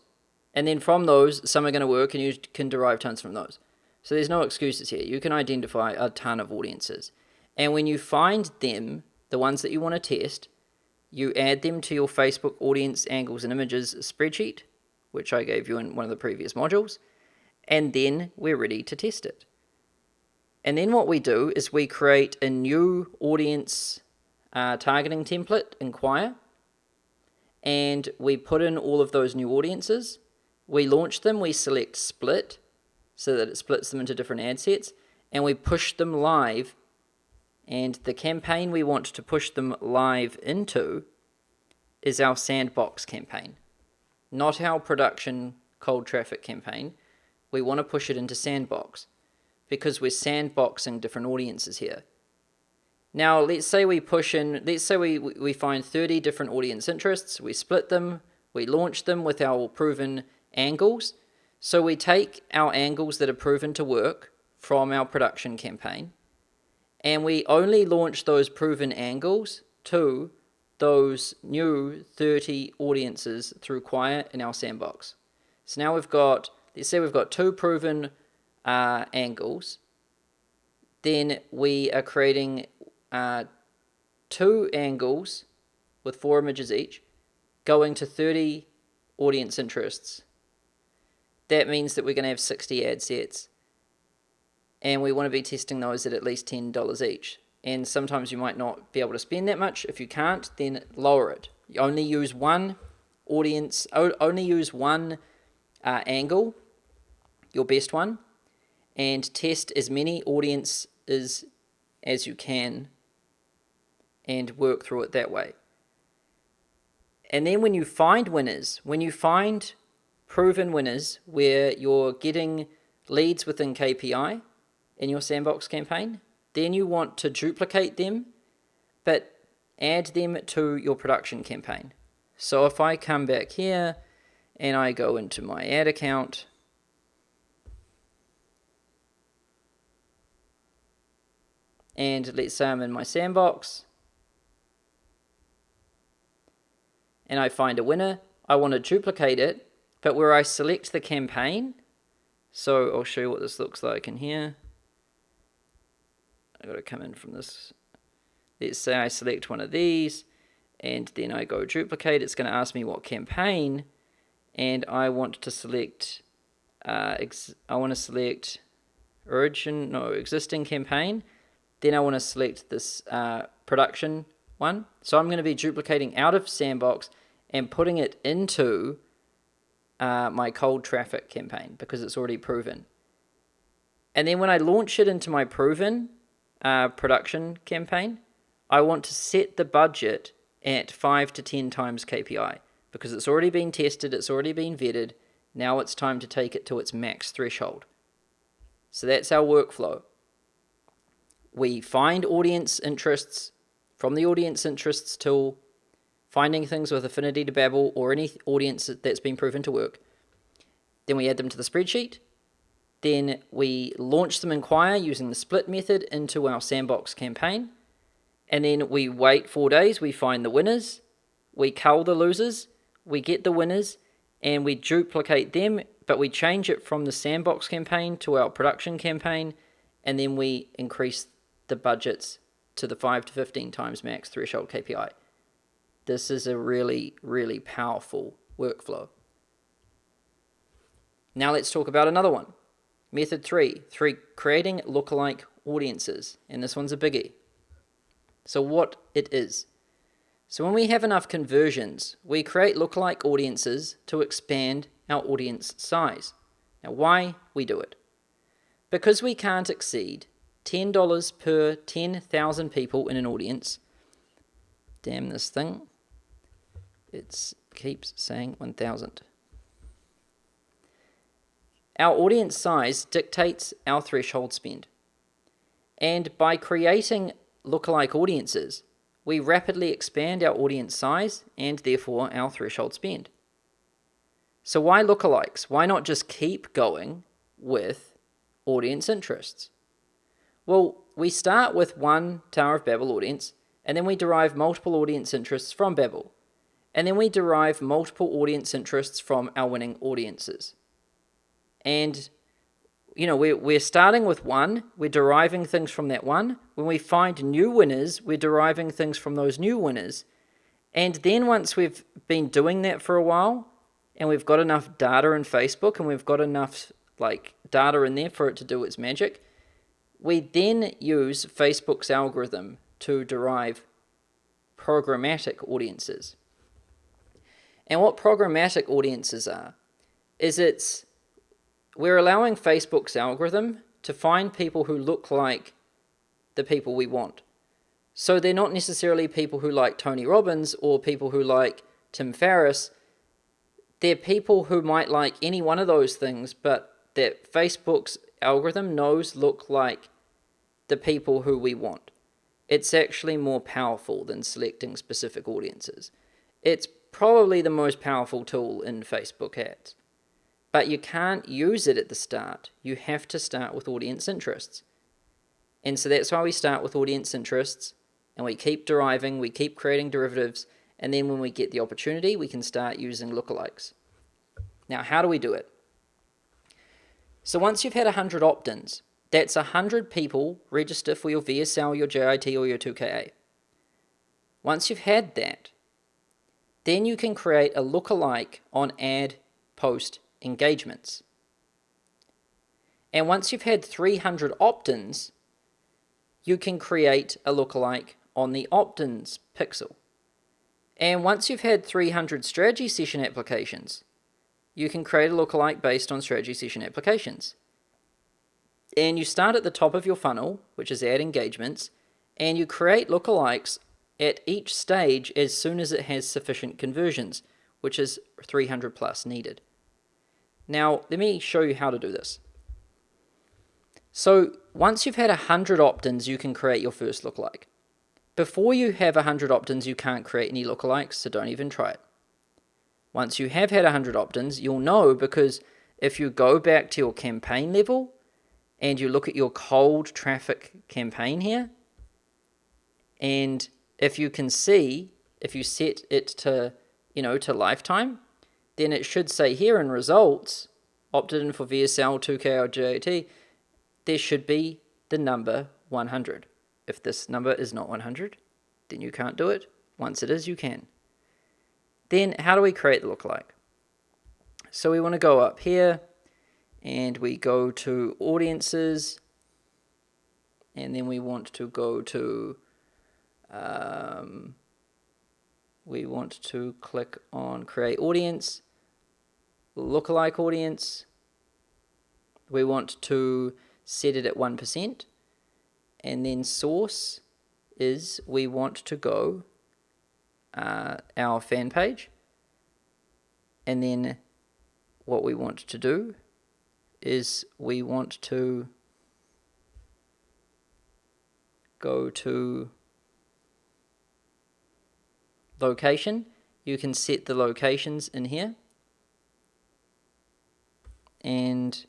And then from those, some are going to work, and you can derive tons from those. So there's no excuses here. You can identify a ton of audiences. And when you find them, the ones that you want to test, you add them to your Facebook audience angles and images spreadsheet, which I gave you in one of the previous modules, and then we're ready to test it. And then what we do is we create a new audience targeting template in Quire, and we put in all of those new audiences. We launch them, we select split, so that it splits them into different ad sets, and we push them live. And the campaign we want to push them live into is our sandbox campaign, not our production cold traffic campaign. We want to push it into sandbox because we're sandboxing different audiences here. Now, let's say we find 30 different audience interests, we split them, we launch them with our proven angles. So we take our angles that are proven to work from our production campaign, and we only launch those proven angles to those new 30 audiences through Quire in our sandbox. So now let's say we've got 2 proven angles. Then we are creating 2 angles with 4 images each, going to 30 audience interests. That means that we're going to have 60 ad sets, and we want to be testing those at least $10 each. And sometimes you might not be able to spend that much. If you can't, then lower it. You only use one audience, only use one angle, your best one, and test as many audiences as you can and work through it that way. And then when you find winners, when you find proven winners where you're getting leads within KPI in your sandbox campaign, then you want to duplicate them, but add them to your production campaign. So if I come back here and I go into my ad account, and let's say I'm in my sandbox, and I find a winner, I want to duplicate it, but where I select the campaign, so I'll show you what this looks like in here. I've got to come in from this. Let's say I select one of these, and then I go duplicate. It's going to ask me what campaign, and I want to select, existing campaign. Then I want to select this production one. So I'm going to be duplicating out of sandbox and putting it into my cold traffic campaign because it's already proven. And then when I launch it into my proven production campaign, I want to set the budget at 5 to 10 times KPI because it's already been tested, it's already been vetted. Now it's time to take it to its max threshold. So that's our workflow. We find audience interests from the audience interests tool, finding things with affinity to Babbel or any audience that's been proven to work. Then we add them to the spreadsheet. Then we launch them in Quire using the split method into our sandbox campaign. And then we wait 4 days, we find the winners, we cull the losers, we get the winners, and we duplicate them, but we change it from the sandbox campaign to our production campaign, and then we increase the budgets to the 5 to 15 times max threshold KPI. This is a really, really powerful workflow. Now let's talk about another one. Method 3, creating lookalike audiences. And this one's a biggie. So what it is. So when we have enough conversions, we create lookalike audiences to expand our audience size. Now why we do it? Because we can't exceed $10 per 10,000 people in an audience. Damn this thing. It keeps saying 1,000. Our audience size dictates our threshold spend. And by creating lookalike audiences, we rapidly expand our audience size and therefore our threshold spend. So why lookalikes? Why not just keep going with audience interests? Well, we start with one Tower of Babel audience, and then we derive multiple audience interests from Babel. And then we derive multiple audience interests from our winning audiences. And we're starting with one, we're deriving things from that one. When we find new winners, we're deriving things from those new winners. And then once we've been doing that for a while, and we've got enough data in Facebook, and we've got enough data in there for it to do its magic, we then use Facebook's algorithm to derive programmatic audiences. And what programmatic audiences are, is we're allowing Facebook's algorithm to find people who look like the people we want. So they're not necessarily people who like Tony Robbins or people who like Tim Ferriss. They're people who might like any one of those things, but that Facebook's algorithm knows look like the people who we want. It's actually more powerful than selecting specific audiences. It's probably the most powerful tool in Facebook ads. But you can't use it at the start. You have to start with audience interests. And so that's why we start with audience interests, and we keep deriving, we keep creating derivatives, and then when we get the opportunity, we can start using lookalikes. Now, how do we do it? So once you've had 100 opt-ins, that's 100 people register for your VSL, your JIT, or your 2KA. Once you've had that, then you can create a lookalike on ad post engagements. And once you've had 300 opt-ins, you can create a lookalike on the opt-ins pixel. And once you've had 300 strategy session applications, you can create a lookalike based on strategy session applications. And you start at the top of your funnel, which is ad engagements, and you create lookalikes at each stage as soon as it has sufficient conversions, which is 300 plus needed. Now, let me show you how to do this. So once you've had 100 opt-ins, you can create your first lookalike. Before you have 100 opt-ins, you can't create any lookalikes, so don't even try it. Once you have had 100 opt-ins, you'll know, because if you go back to your campaign level and you look at your cold traffic campaign here, and if you can see, if you set it to, to lifetime, then it should say here in results, opted in for VSL, 2K, or JIT, there should be the number 100. If this number is not 100, then you can't do it. Once it is, you can. Then how do we create the lookalike? So we want to go up here, and we go to audiences, and then we want to go to, we want to click on create audience, lookalike audience. We want to set it at 1%, and then source is we want to go our fan page, and then what we want to do is we want to go to location. You can set the locations in here, and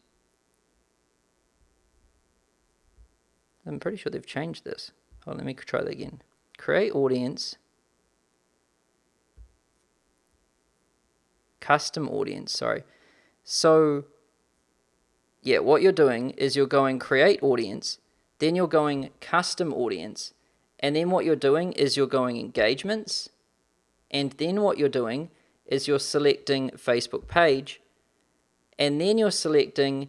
I'm pretty sure they've changed this. Oh, let me try that again. Create audience, custom audience, sorry. So, yeah, what you're doing is you're going create audience, then you're going custom audience, and then what you're doing is you're going engagements, and then what you're doing is you're selecting Facebook page, and then you're selecting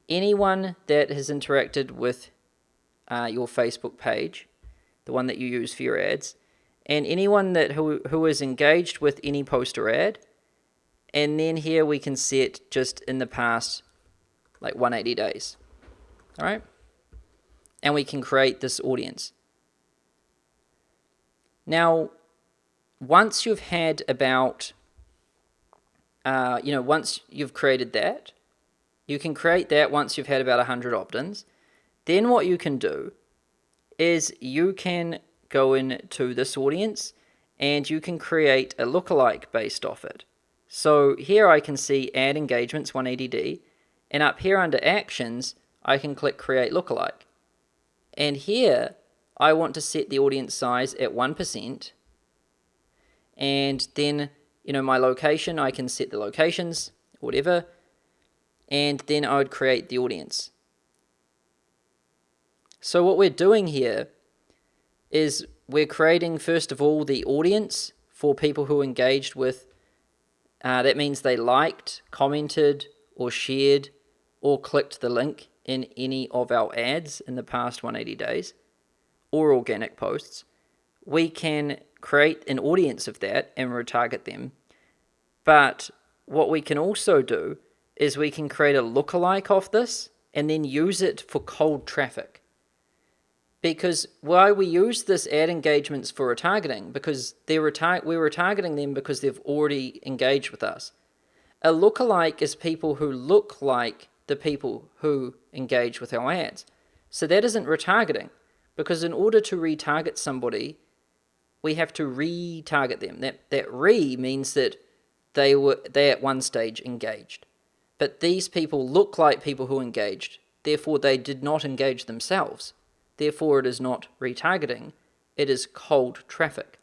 anyone that has interacted with your Facebook page, the one that you use for your ads, and anyone that who is engaged with any post or ad. And then here we can set just in the past, like 180 days. All right? And we can create this audience. Now, once you've had about, once you've created that, you can create that once you've had about 100 opt-ins. Then what you can do is you can go into this audience and you can create a lookalike based off it. So here I can see add engagements 180D, and up here under actions, I can click create lookalike. And here I want to set the audience size at 1%. And then, my location, I can set the locations, whatever. and then I would create the audience. So what we're doing here is we're creating, first of all, the audience for people who engaged with, that means they liked, commented, or shared, or clicked the link in any of our ads in the past 180 days, or organic posts. We can create an audience of that and retarget them. But what we can also do is we can create a lookalike of this and then use it for cold traffic. Because why we use this ad engagements for retargeting, because we're retargeting them because they've already engaged with us. A lookalike is people who look like the people who engage with our ads. So that isn't retargeting, because in order to retarget somebody, we have to retarget them. That means that they at one stage engaged. But these people look like people who engaged, therefore they did not engage themselves. Therefore it is not retargeting, it is cold traffic.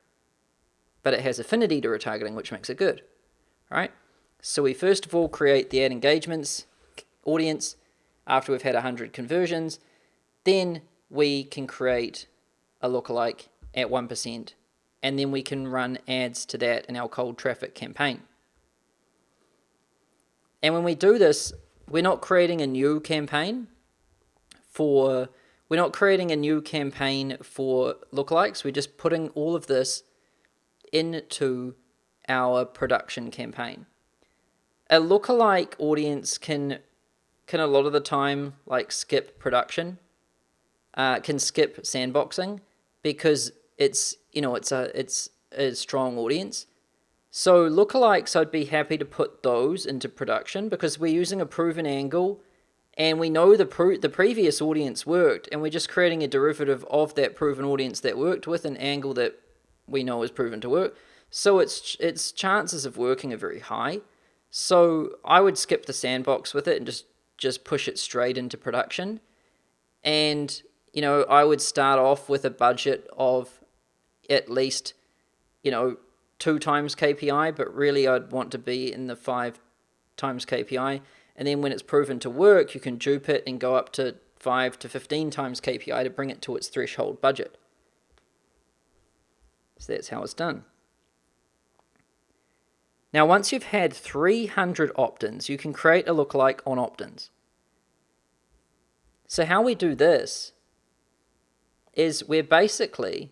But it has affinity to retargeting, which makes it good. All right? So we first of all create the ad engagements audience after we've had 100 conversions. Then we can create a lookalike at 1%, and then we can run ads to that in our cold traffic campaign. And when we do this, we're not creating a new campaign for lookalikes. We're just putting all of this into our production campaign. A lookalike audience can a lot of the time skip production, can skip sandboxing, because it's a strong audience. So lookalikes, I'd be happy to put those into production because we're using a proven angle and we know the previous audience worked, and we're just creating a derivative of that proven audience that worked with an angle that we know is proven to work. So its chances of working are very high. So I would skip the sandbox with it and just push it straight into production. And I would start off with a budget of at least 2 times KPI, but really I'd want to be in the 5 times KPI. And then when it's proven to work, you can dupe it and go up to 5 to 15 times KPI to bring it to its threshold budget. So that's how it's done. Now, once you've had 300 opt-ins, you can create a lookalike on opt-ins. So how we do this is we're basically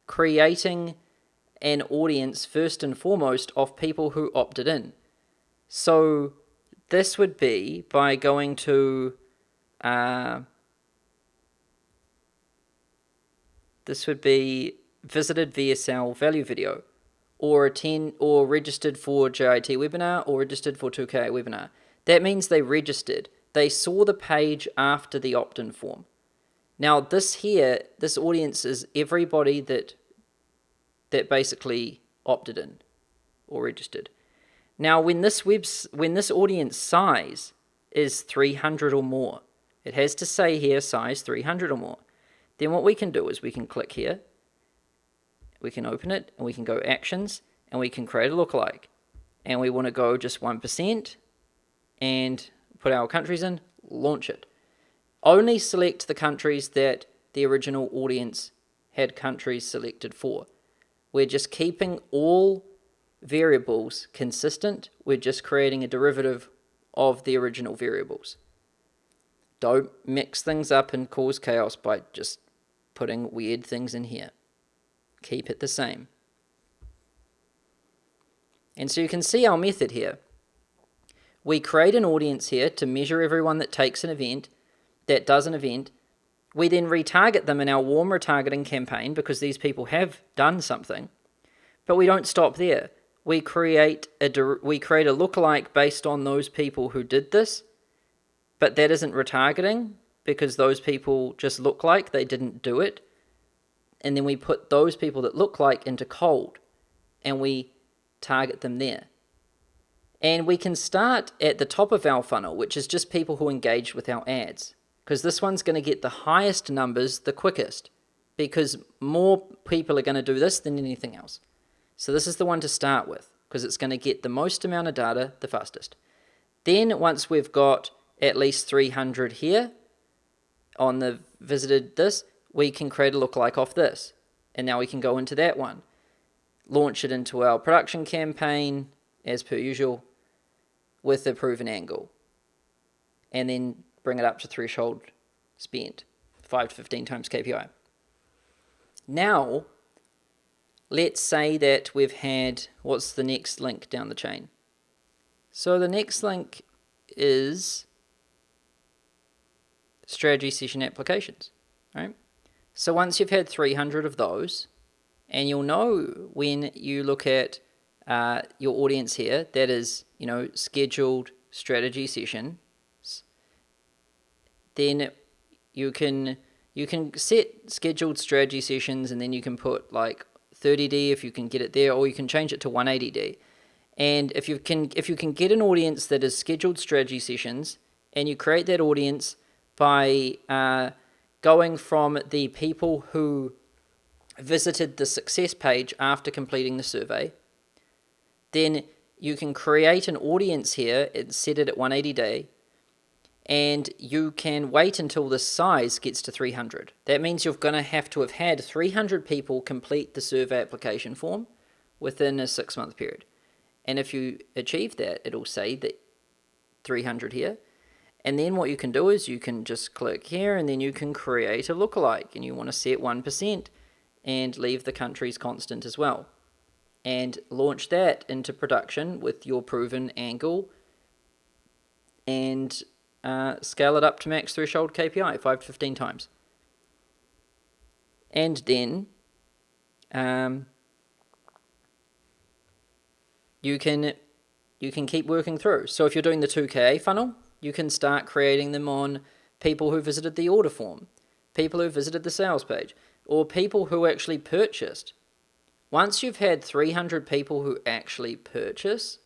creating an audience first and foremost of people who opted in. So this would be by going to this would be visited VSL value video, or registered for JIT webinar, or registered for 2K webinar. That means they registered. They saw the page after the opt-in form. Now this audience is everybody that basically opted in or registered. Now when this audience size is 300 or more, it has to say here size 300 or more, then what we can do is we can click here, we can open it, and we can go actions, and we can create a lookalike. And we want to go just 1% and put our countries in, launch it. Only select the countries that the original audience had countries selected for. We're just keeping all variables consistent. We're just creating a derivative of the original variables. Don't mix things up and cause chaos by just putting weird things in here. Keep it the same. And so you can see our method here. We create an audience here to measure everyone that takes an event, that does an event. We then retarget them in our warm retargeting campaign because these people have done something. But we don't stop there. We create a lookalike based on those people who did this, but that isn't retargeting because those people just look like they didn't do it. And then we put those people that look like into cold, and we target them there. And we can start at the top of our funnel, which is just people who engage with our ads, because this one's going to get the highest numbers the quickest, because more people are going to do this than anything else. So this is the one to start with, because it's going to get the most amount of data the fastest. Then once we've got at least 300 here on the visited this, we can create a lookalike off this. And now we can go into that one, launch it into our production campaign as per usual with the proven angle, and then bring it up to threshold spent, 5 to 15 times KPI. Now, let's say that we've had, what's the next link down the chain? So the next link is strategy session applications, right? So once you've had 300 of those, and you'll know when you look at your audience here, that is, scheduled strategy sessions, then you can set scheduled strategy sessions, and then you can put like 30D if you can get it there, or you can change it to 180D. And if you can get an audience that is scheduled strategy sessions, and you create that audience by going from the people who visited the success page after completing the survey, then you can create an audience here and set it at 180D, and you can wait until the size gets to 300. That means you're going to have had 300 people complete the survey application form within a 6-month period. And if you achieve that, it'll say that 300 here. And then what you can do is you can just click here, and then you can create a lookalike, and you want to set 1% and leave the countries constant as well, and launch that into production with your proven angle, and scale it up to max threshold KPI 5 to 15 times. And then you can keep working through. So if you're doing the 2KA funnel, you can start creating them on people who visited the order form, people who visited the sales page, or people who actually purchased. Once you've had 300 people who actually purchase,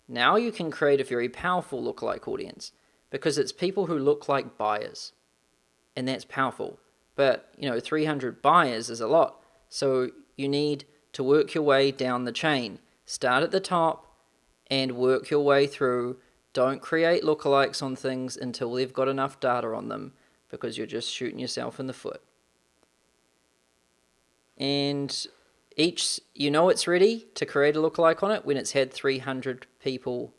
now you can create a very powerful lookalike audience, because it's people who look like buyers, and that's powerful. But 300 buyers is a lot, so you need to work your way down the chain. Start at the top and work your way through. Don't create lookalikes on things until they've got enough data on them, because you're just shooting yourself in the foot. And it's ready to create a lookalike on it when it's had 300 people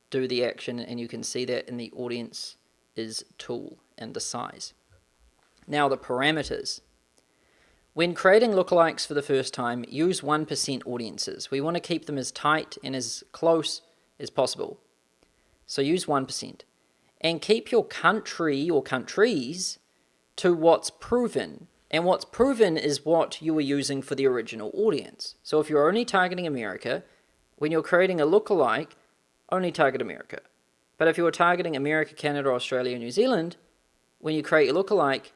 do the action, and you can see that in the audience's tool and the size. Now the parameters. When creating lookalikes for the first time, use 1% audiences. We want to keep them as tight and as close as possible. So use 1%. And keep your country or countries to what's proven. And what's proven is what you were using for the original audience. So if you're only targeting America, when you're creating a lookalike, only target America. But if you're targeting America, Canada, Australia, New Zealand, when you create a lookalike,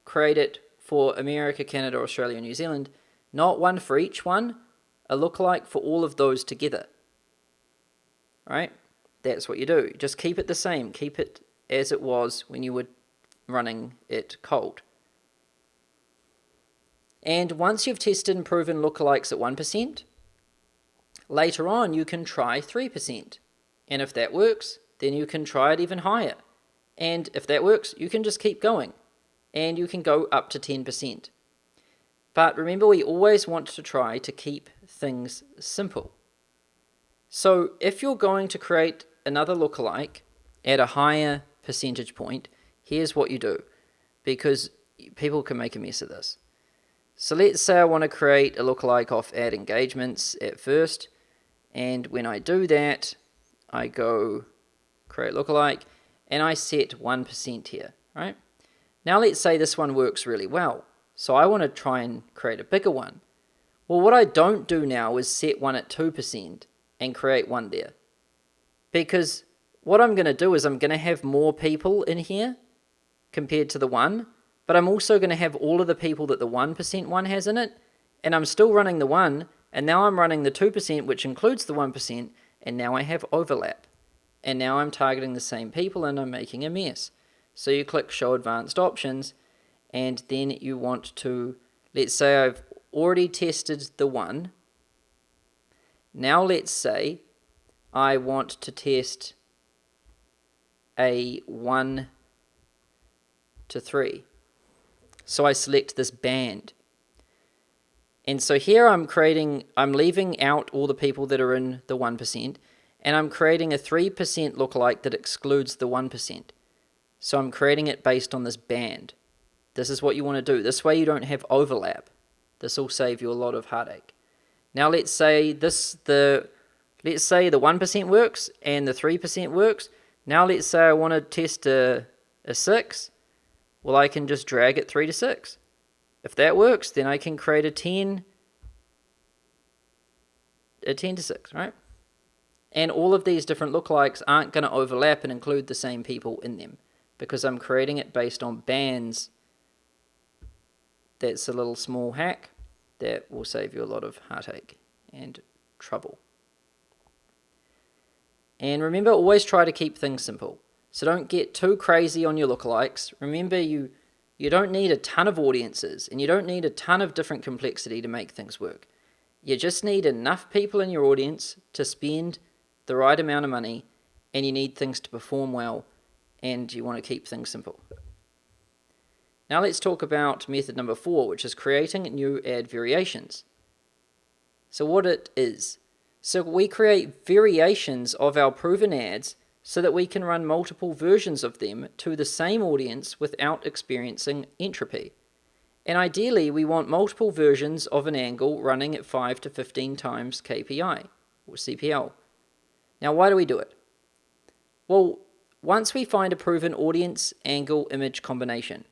create it for America, Canada, Australia, New Zealand, not one for each one, a lookalike for all of those together. Right? That's what you do. Just keep it the same. Keep it as it was when you were running it cold. And once you've tested and proven lookalikes at 1%, later on you can try 3%. And if that works, then you can try it even higher. And if that works, you can just keep going. And you can go up to 10%. But remember, we always want to try to keep things simple. So if you're going to create another lookalike at a higher percentage point, here's what you do, because people can make a mess of this. So let's say I want to create a lookalike off ad engagements at first, and when I do that, I go create lookalike, and I set 1% here, right? Now let's say this one works really well, so I want to try and create a bigger one. Well, what I don't do now is set one at 2% and create one there, because what I'm going to do is I'm going to have more people in here compared to the one, but I'm also going to have all of the people that the 1% one has in it, and I'm still running the one, and now I'm running the 2%, which includes the 1%, and now I have overlap. And now I'm targeting the same people, and I'm making a mess. So you click Show Advanced Options, and then you want to, let's say I've already tested the one. Now let's say I want to test a 1 to 3. So I select this band. And so here I'm leaving out all the people that are in the 1%, and I'm creating a 3% lookalike that excludes the 1%. So I'm creating it based on this band. This is what you want to do. This way you don't have overlap. This will save you a lot of heartache. Now let's say the 1% works and the 3% works. Now let's say I want to test a 6. Well, I can just drag it 3 to 6. If that works, then I can create a 10 to 6, right? And all of these different lookalikes aren't going to overlap and include the same people in them because I'm creating it based on bands. That's a little small hack that will save you a lot of heartache and trouble. And remember, always try to keep things simple. So don't get too crazy on your lookalikes. Remember, you don't need a ton of audiences and you don't need a ton of different complexity to make things work. You just need enough people in your audience to spend the right amount of money, and you need things to perform well, and you want to keep things simple. Now let's talk about method number 4, which is creating new ad variations. So what it is. So we create variations of our proven ads so that we can run multiple versions of them to the same audience without experiencing entropy. And ideally, we want multiple versions of an angle running at 5 to 15 times KPI, or CPL. Now, why do we do it? Well, once we find a proven audience angle image combination,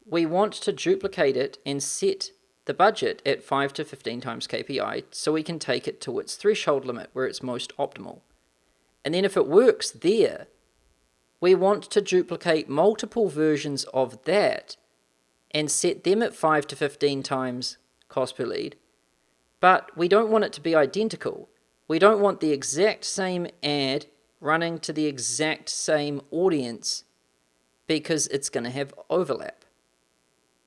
we want to duplicate it and set the budget at 5 to 15 times KPI so we can take it to its threshold limit where it's most optimal. And then if it works there, we want to duplicate multiple versions of that and set them at 5 to 15 times cost per lead. But we don't want it to be identical. We don't want the exact same ad running to the exact same audience because it's going to have overlap.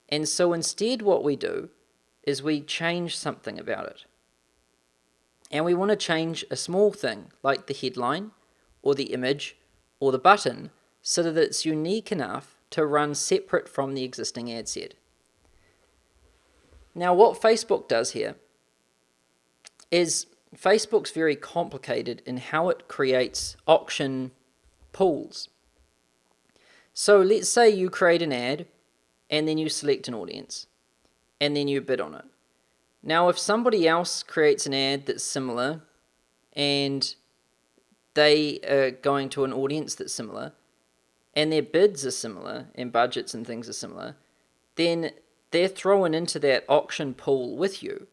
And so instead what we do is we change something about it. And we want to change a small thing like the headline or the image or the button so that it's unique enough to run separate from the existing ad set. Now what Facebook does here is Facebook's very complicated in how it creates auction pools. So let's say you create an ad and then you select an audience and then you bid on it. Now if somebody else creates an ad that's similar and they are going to an audience that's similar and their bids are similar and budgets and things are similar, then they're thrown into that auction pool with you.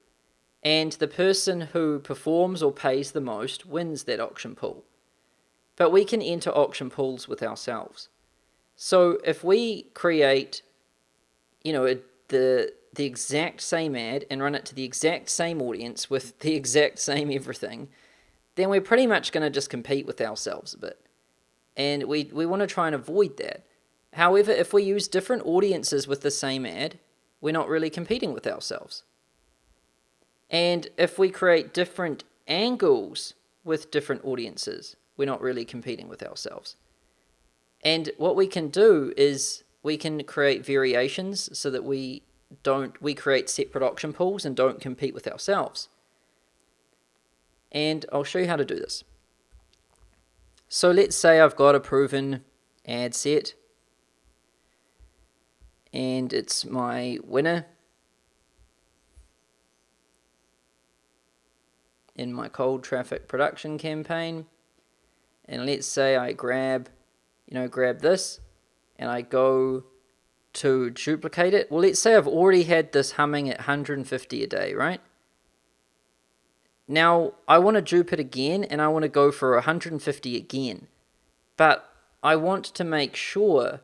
And the person who performs or pays the most wins that auction pool. But we can enter auction pools with ourselves. So if we create, the exact same ad and run it to the exact same audience with the exact same everything, then we're pretty much going to just compete with ourselves a bit. And we want to try and avoid that. However, if we use different audiences with the same ad, we're not really competing with ourselves. And if we create different angles with different audiences, we're not really competing with ourselves. And what we can do is we can create variations so that we create separate auction pools and don't compete with ourselves. And I'll show you how to do this. So let's say I've got a proven ad set and it's my winner in my cold traffic production campaign. And let's say I grab this and I go to duplicate it. Well, let's say I've already had this humming at 150 a day, right? Now, I want to dupe it again, and I want to go for 150 again. But I want to make sure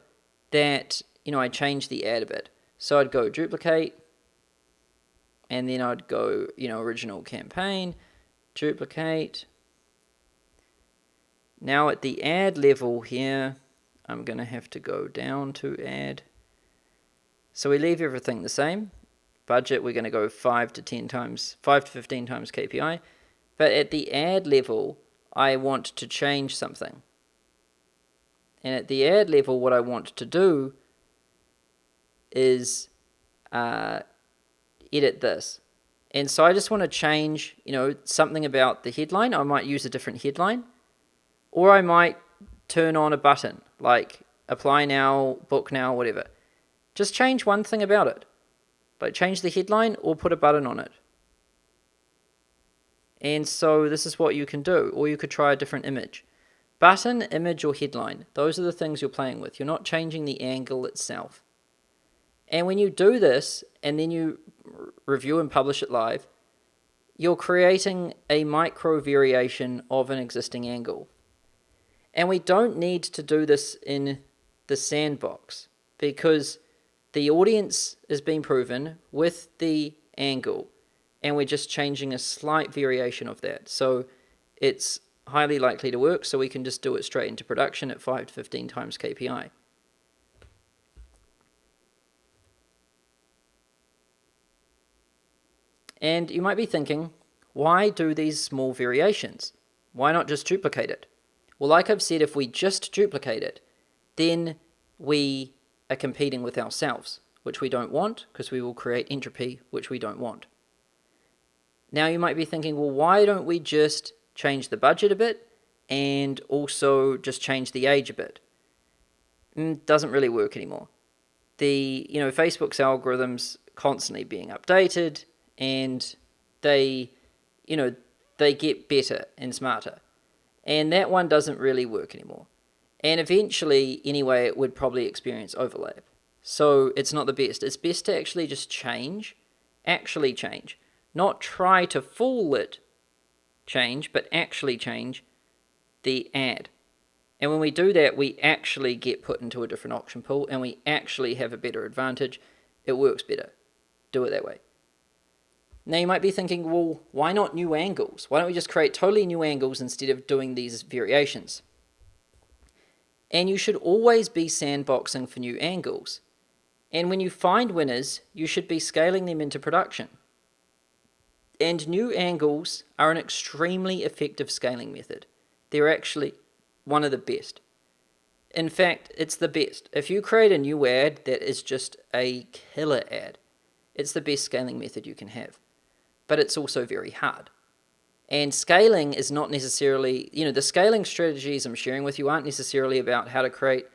that, I change the ad a bit. So I'd go duplicate, and then I'd go, original campaign, duplicate. Now at the ad level here, I'm going to have to go down to ad. So we leave everything the same. Budget, we're going to go 5 to 15 times KPI. But at the ad level, I want to change something. And at the ad level, what I want to do is edit this. And so I just want to change, something about the headline. I might use a different headline, or I might turn on a button like apply now, book now, whatever. Just change one thing about it. Like change the headline or put a button on it. And so this is what you can do, or you could try a different image. Button, image, or headline. Those are the things you're playing with. You're not changing the angle itself. And when you do this, and then you review and publish it live, you're creating a micro variation of an existing angle. And we don't need to do this in the sandbox, because the audience is being proven with the angle, and we're just changing a slight variation of that. So it's highly likely to work, so we can just do it straight into production at 5 to 15 times KPI. And you might be thinking, why do these small variations? Why not just duplicate it? Well, like I've said, if we just duplicate it, then we are competing with ourselves, which we don't want, because we will create entropy, which we don't want. Now you might be thinking, well, why don't we just change the budget a bit and also just change the age a bit? Doesn't really work anymore. Facebook's algorithms constantly being updated, and they get better and smarter. And that one doesn't really work anymore. And eventually, anyway, it would probably experience overlap. So it's not the best. It's best to actually just actually change. Not try to fool it change, but actually change the ad. And when we do that, we actually get put into a different auction pool, and we actually have a better advantage. It works better. Do it that way. Now you might be thinking, well, why not new angles? Why don't we just create totally new angles instead of doing these variations? And you should always be sandboxing for new angles. And when you find winners, you should be scaling them into production. And new angles are an extremely effective scaling method. They're actually one of the best. In fact, it's the best. If you create a new ad that is just a killer ad, it's the best scaling method you can have. But it's also very hard. And scaling is not necessarily, the scaling strategies I'm sharing with you aren't necessarily about how to create.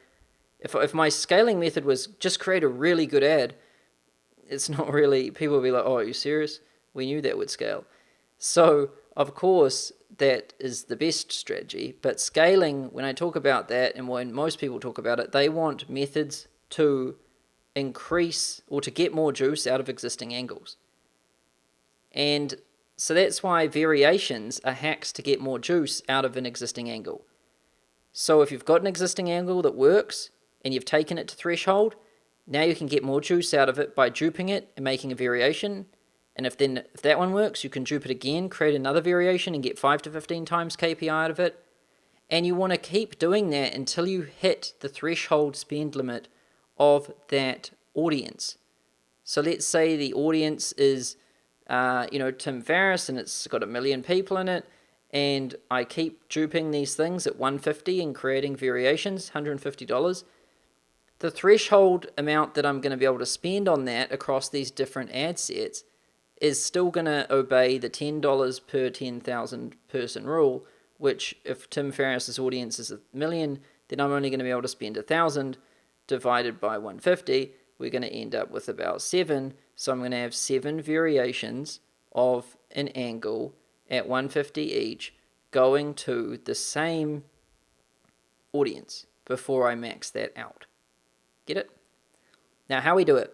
If my scaling method was just create a really good ad, it's not really, people will be like, oh, are you serious? We knew that would scale. So, of course, that is the best strategy. But scaling, when I talk about that, and when most people talk about it, they want methods to increase or to get more juice out of existing angles. And so that's why variations are hacks to get more juice out of an existing angle. So if you've got an existing angle that works and you've taken it to threshold, now you can get more juice out of it by duping it and making a variation. And if that one works, you can dupe it again, create another variation and get 5 to 15 times KPI out of it. And you want to keep doing that until you hit the threshold spend limit of that audience. So let's say the audience is Tim Ferriss, and it's got 1 million people in it, and I keep duping these things at $150 and creating variations, $150. The threshold amount that I'm going to be able to spend on that across these different ad sets is still going to obey the $10 per 10,000 person rule, which if Tim Ferriss's audience is 1 million, then I'm only going to be able to spend 1,000 divided by 150. We're going to end up with about 7. So I'm going to have 7 variations of an angle at 150 each going to the same audience before I max that out. Get it? Now how we do it.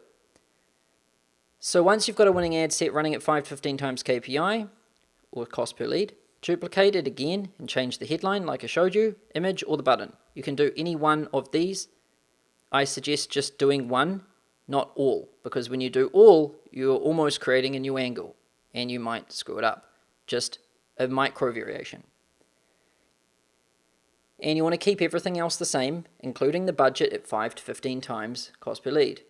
So once you've got a winning ad set running at 5 to 15 times KPI, or cost per lead, duplicate it again and change the headline like I showed you, image, or the button. You can do any one of these. I suggest just doing one, not all, because when you do all, you're almost creating a new angle, and you might screw it up. Just a micro variation. And you want to keep everything else the same, including the budget at 5 to 15 times cost per lead.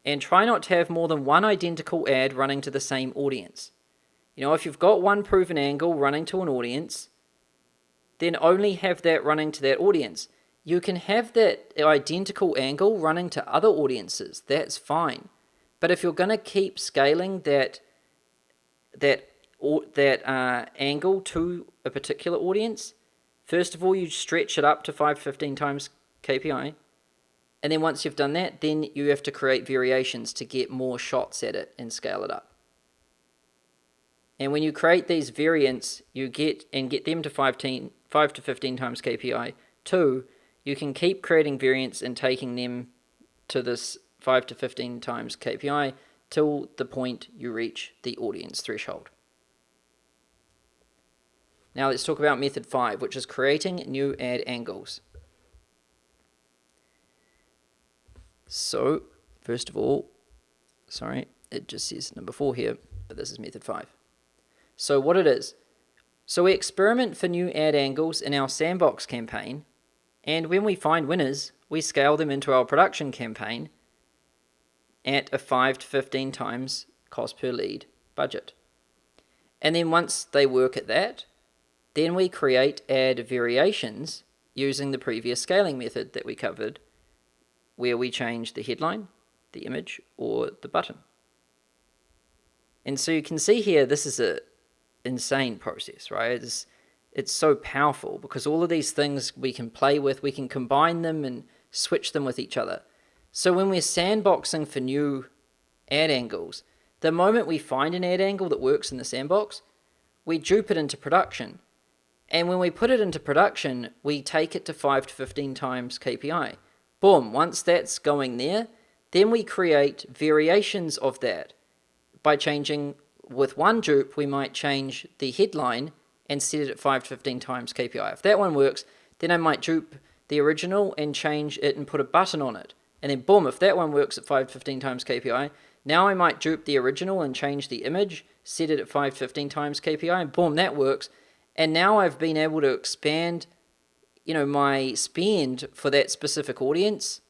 And try not to have more than one identical ad running to the same audience. If you've got one proven angle running to an audience, then only have that running to that audience. you can have that identical angle running to other audiences. That's fine. But if you're going to keep scaling that angle to a particular audience, first of all, you stretch it up to 5 to 15 times KPI. And then once you've done that, then you have to create variations to get more shots at it and scale it up. And when you create these variants, you get them to 5 to 15 times KPI. 2, you can keep creating variants and taking them to this 5 to 15 times KPI till the point you reach the audience threshold. Now let's talk about method 5, which is creating new ad angles. So, first of all, sorry, it just says number 4 here, but this is method 5. So what it is, so we experiment for new ad angles in our sandbox campaign, and when we find winners, we scale them into our production campaign at a 5 to 15 times cost per lead budget. And then once they work at that, then we create ad variations using the previous scaling method that we covered, where we change the headline, the image, or the button. And so you can see here, this is an insane process, right? It's so powerful because all of these things we can play with, we can combine them and switch them with each other. So when we're sandboxing for new ad angles, the moment we find an ad angle that works in the sandbox, we dupe it into production. And when we put it into production, we take it to 5 to 15 times KPI. Boom, once that's going there, then we create variations of that. By changing, with one dupe, we might change the headline and set it at 5 to 15 times KPI. If that one works, then I might dupe the original and change it and put a button on it. And then boom, if that one works at 5 to 15 times KPI, now I might dupe the original and change the image, set it at 5 to 15 times KPI, and boom, that works. And now I've been able to expand, my spend for that specific audience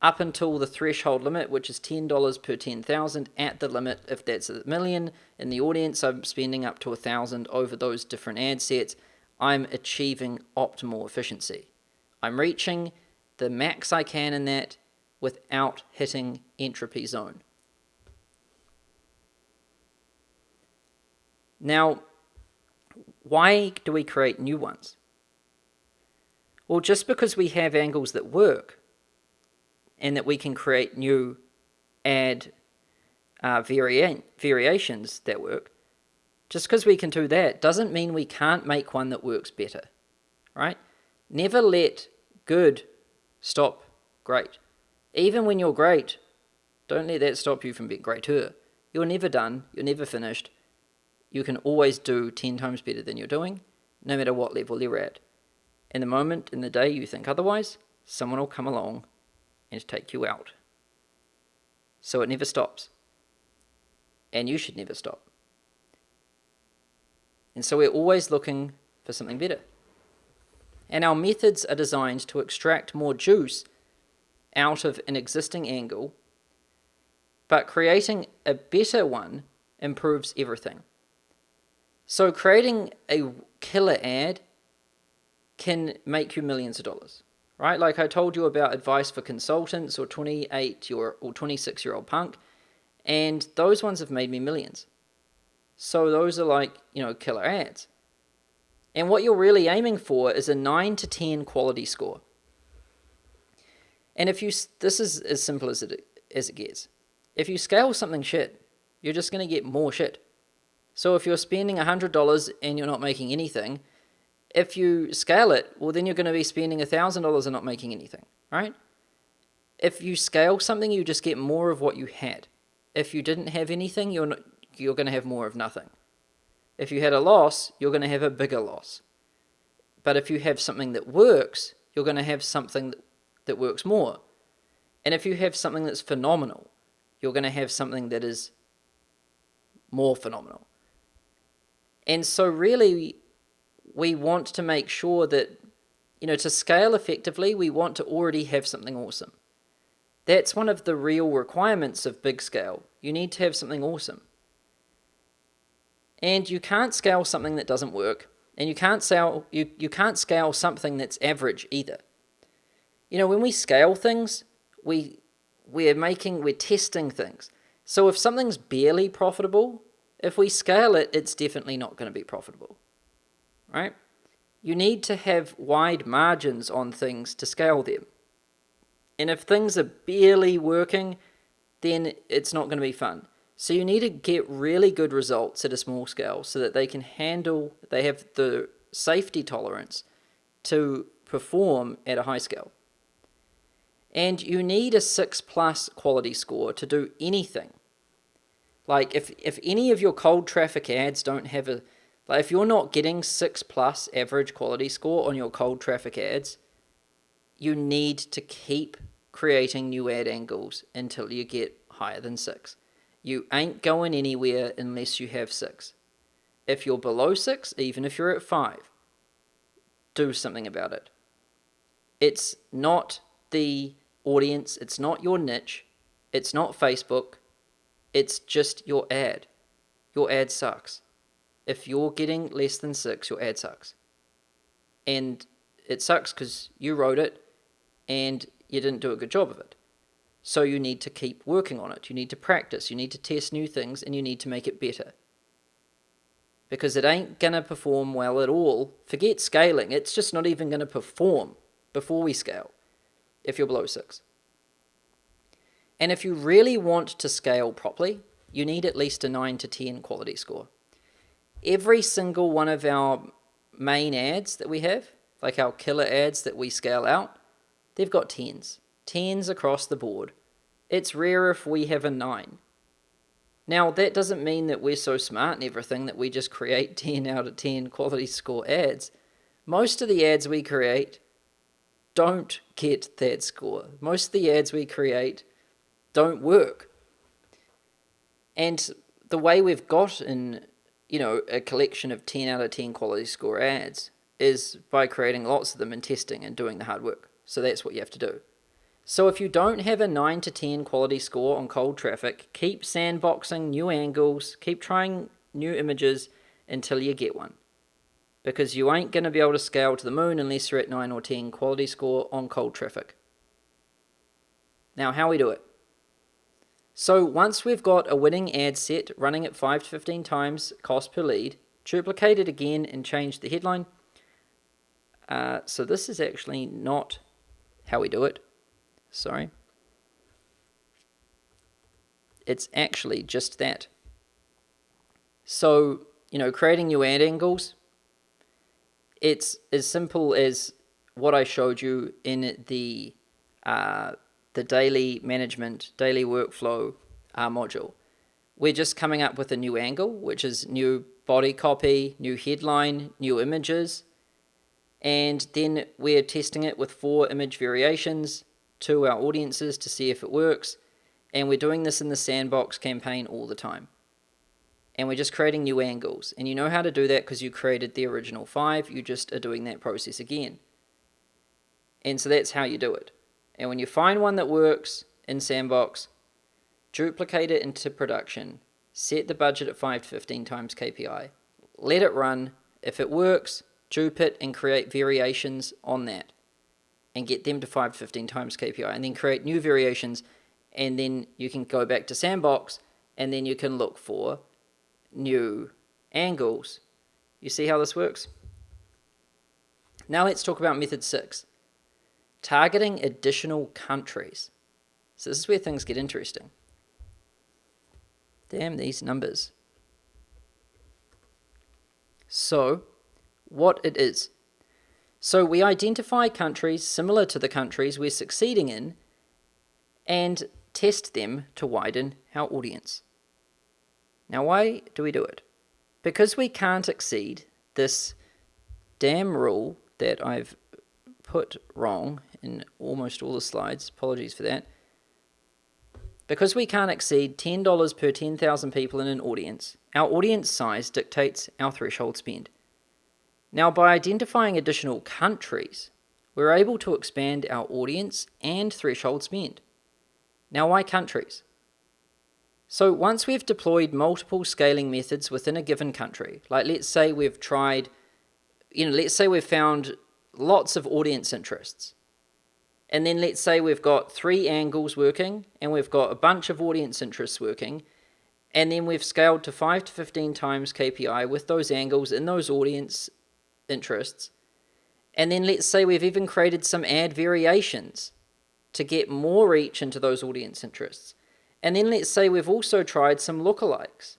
up until the threshold limit, which is $10 per 10,000 at the limit. If that's $1 million in the audience, I'm spending up to 1,000 over those different ad sets. I'm achieving optimal efficiency. I'm reaching the max I can in that without hitting entropy zone. Now, why do we create new ones? Well, just because we have angles that work and that we can create new ad variations that work, just because we can do that doesn't mean we can't make one that works better, right? Never let good stop great. Even when you're great, don't let that stop you from being greater. You're never done, you're never finished. You can always do 10 times better than you're doing, no matter what level you're at. In the moment, in the day you think otherwise, someone will come along and take you out. So it never stops. And you should never stop. And so we're always looking for something better. And our methods are designed to extract more juice out of an existing angle, but creating a better one improves everything. So creating a killer ad can make you millions of dollars, right? Like I told you about advice for consultants or 28 or 26-year-old punk, and those ones have made me millions. So those are like, killer ads. And what you're really aiming for is a 9 to 10 quality score. And this is as simple as it gets. If you scale something shit, you're just going to get more shit. So if you're spending $100 and you're not making anything, if you scale it, well, then you're going to be spending $1,000 and not making anything, right? If you scale something, you just get more of what you had. If you didn't have anything, you're going to have more of nothing. If you had a loss, you're going to have a bigger loss. But if you have something that works, you're going to have something that works more. And if you have something that's phenomenal, you're going to have something that is more phenomenal. And so really, we want to make sure that, to scale effectively, we want to already have something awesome. That's one of the real requirements of big scale. You need to have something awesome. And you can't scale something that doesn't work, and you can't scale something that's average either. When we scale things, we're testing things. So if something's barely profitable, if we scale it, it's definitely not going to be profitable, right? You need to have wide margins on things to scale them. And if things are barely working, then it's not going to be fun. So you need to get really good results at a small scale so that they have the safety tolerance to perform at a high scale. And you need a 6+ quality score to do anything. Like if any of your cold traffic ads don't have if you're not getting 6+ average quality score on your cold traffic ads, you need to keep creating new ad angles until you get higher than 6. You ain't going anywhere unless you have 6. If you're below 6, even if you're at 5, do something about it. It's not the audience, it's not your niche, it's not Facebook, it's just your ad. Your ad sucks. If you're getting less than 6, your ad sucks. And it sucks because you wrote it and you didn't do a good job of it. So you need to keep working on it. You need to practice. You need to test new things, and you need to make it better. Because it ain't going to perform well at all. Forget scaling. It's just not even going to perform before we scale if you're below 6. And if you really want to scale properly, you need at least a 9 to 10 quality score. Every single one of our main ads that we have, like our killer ads that we scale out, they've got 10s. 10s across the board. It's rare if we have a 9. Now, that doesn't mean that we're so smart and everything that we just create 10 out of 10 quality score ads. Most of the ads we create don't get that score. Most of the ads we create don't work. And the way we've got a collection of 10 out of 10 quality score ads is by creating lots of them and testing and doing the hard work. So that's what you have to do. So if you don't have a 9 to 10 quality score on cold traffic, keep sandboxing new angles, keep trying new images until you get one. Because you ain't going to be able to scale to the moon unless you're at 9 or 10 quality score on cold traffic. Now, how we do it? So once we've got a winning ad set running at 5 to 15 times cost per lead, duplicate it again and change the headline. So this is actually not how we do it. Sorry. It's actually just that. So, creating new ad angles, it's as simple as what I showed you in the daily management, daily workflow module. We're just coming up with a new angle, which is new body copy, new headline, new images, and then we're testing it with 4 image variations to our audiences to see if it works, and we're doing this in the sandbox campaign all the time. And we're just creating new angles, and you know how to do that because you created the original 5, you just are doing that process again. And so that's how you do it. And when you find one that works in sandbox, duplicate it into production, set the budget at 5 to 15 times KPI, let it run. If it works, dupe it and create variations on that and get them to 5 to 15 times KPI, and then create new variations, and then you can go back to sandbox, and then you can look for new angles. You see how this works? Now let's talk about method 6, targeting additional countries. So this is where things get interesting. Damn these numbers. So, what it is. So we identify countries similar to the countries we're succeeding in and test them to widen our audience. Now, why do we do it? Because we can't exceed this damn rule that I've put wrong in almost all the slides. Apologies for that. Because we can't exceed $10 per 10,000 people in an audience, our audience size dictates our threshold spend. Now, by identifying additional countries, we're able to expand our audience and threshold spend. Now, why countries? So once we've deployed multiple scaling methods within a given country, like let's say we've tried, let's say we've found lots of audience interests, And then let's say we've got 3 angles working, and we've got a bunch of audience interests working, and then we've scaled to 5 to 15 times KPI with those angles in those audience interests. And then let's say we've even created some ad variations to get more reach into those audience interests. And then let's say we've also tried some lookalikes.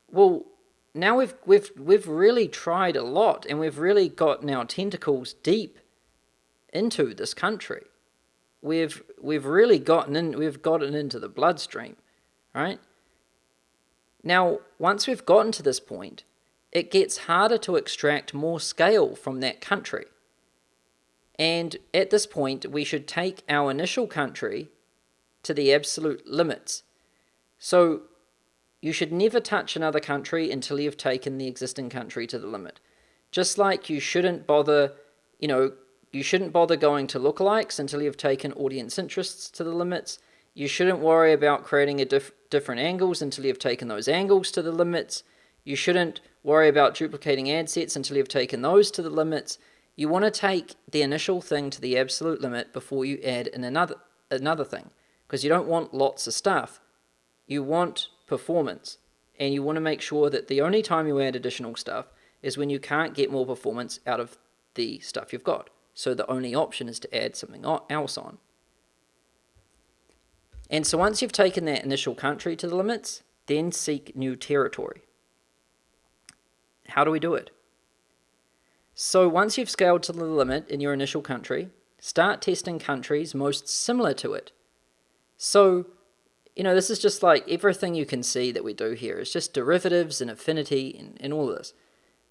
Well, now we've really tried a lot, and we've really gotten our tentacles deep into this country. We've really gotten into the bloodstream, right? Now, once we've gotten to this point, it gets harder to extract more scale from that country. And at this point, we should take our initial country to the absolute limits. So you should never touch another country until you've taken the existing country to the limit. Just like you shouldn't bother, you shouldn't bother going to lookalikes until you've taken audience interests to the limits. You shouldn't worry about creating different angles until you've taken those angles to the limits. You shouldn't worry about duplicating ad sets until you've taken those to the limits. You want to take the initial thing to the absolute limit before you add in another thing, because you don't want lots of stuff. You want performance, and you want to make sure that the only time you add additional stuff is when you can't get more performance out of the stuff you've got. So the only option is to add something else on. And so once you've taken that initial country to the limits, then seek new territory. How do we do it? So once you've scaled to the limit in your initial country, start testing countries most similar to it. So, this is just like everything you can see that we do here. It's just derivatives and affinity and all of this.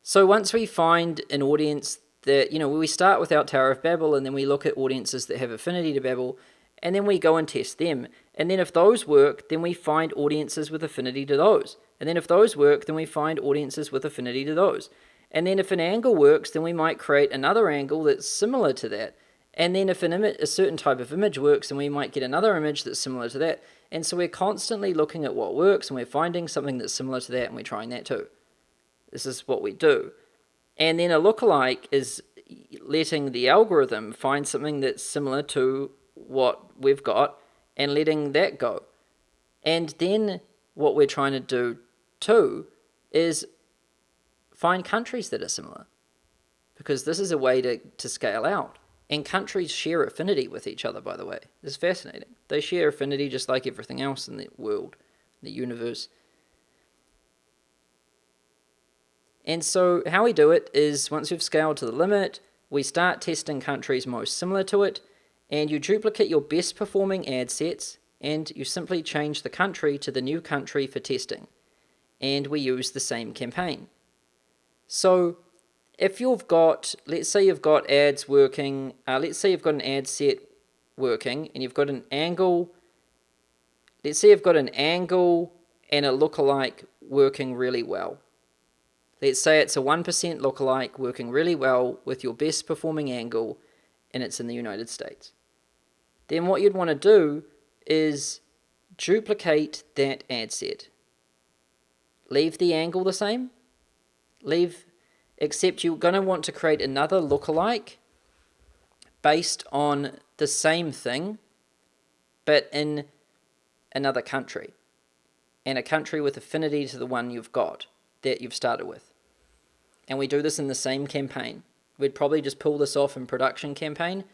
So once we find an audience that, we start with our Tower of Babel, and then we look at audiences that have affinity to Babel, and then we go and test them. And then if those work, then we find audiences with affinity to those. And then if those work, then we find audiences with affinity to those. And then if an angle works, then we might create another angle that's similar to that. And then if a certain type of image works, then we might get another image that's similar to that. And so we're constantly looking at what works, and we're finding something that's similar to that, and we're trying that too. This is what we do. And then a lookalike is letting the algorithm find something that's similar to what we've got and letting that go. And then what we're trying to do too is find countries that are similar, because this is a way to scale out. And countries share affinity with each other, by the way. It's fascinating. They share affinity just like everything else in the world, the universe. And so how we do it is, once we've scaled to the limit, we start testing countries most similar to it, and you duplicate your best performing ad sets, and you simply change the country to the new country for testing. And we use the same campaign. So if you've got, let's say you've got ads working, let's say you've got an ad set working, and you've got an angle, let's say you've got an angle and a lookalike working really well. Let's say it's a 1% lookalike working really well with your best performing angle, and it's in the United States. Then what you'd want to do is duplicate that ad set. Leave the angle the same, except you're going to want to create another lookalike based on the same thing, but in another country, and a country with affinity to the one you've got, that you've started with. And we do this in the same campaign. We'd probably just pull this off in production campaign.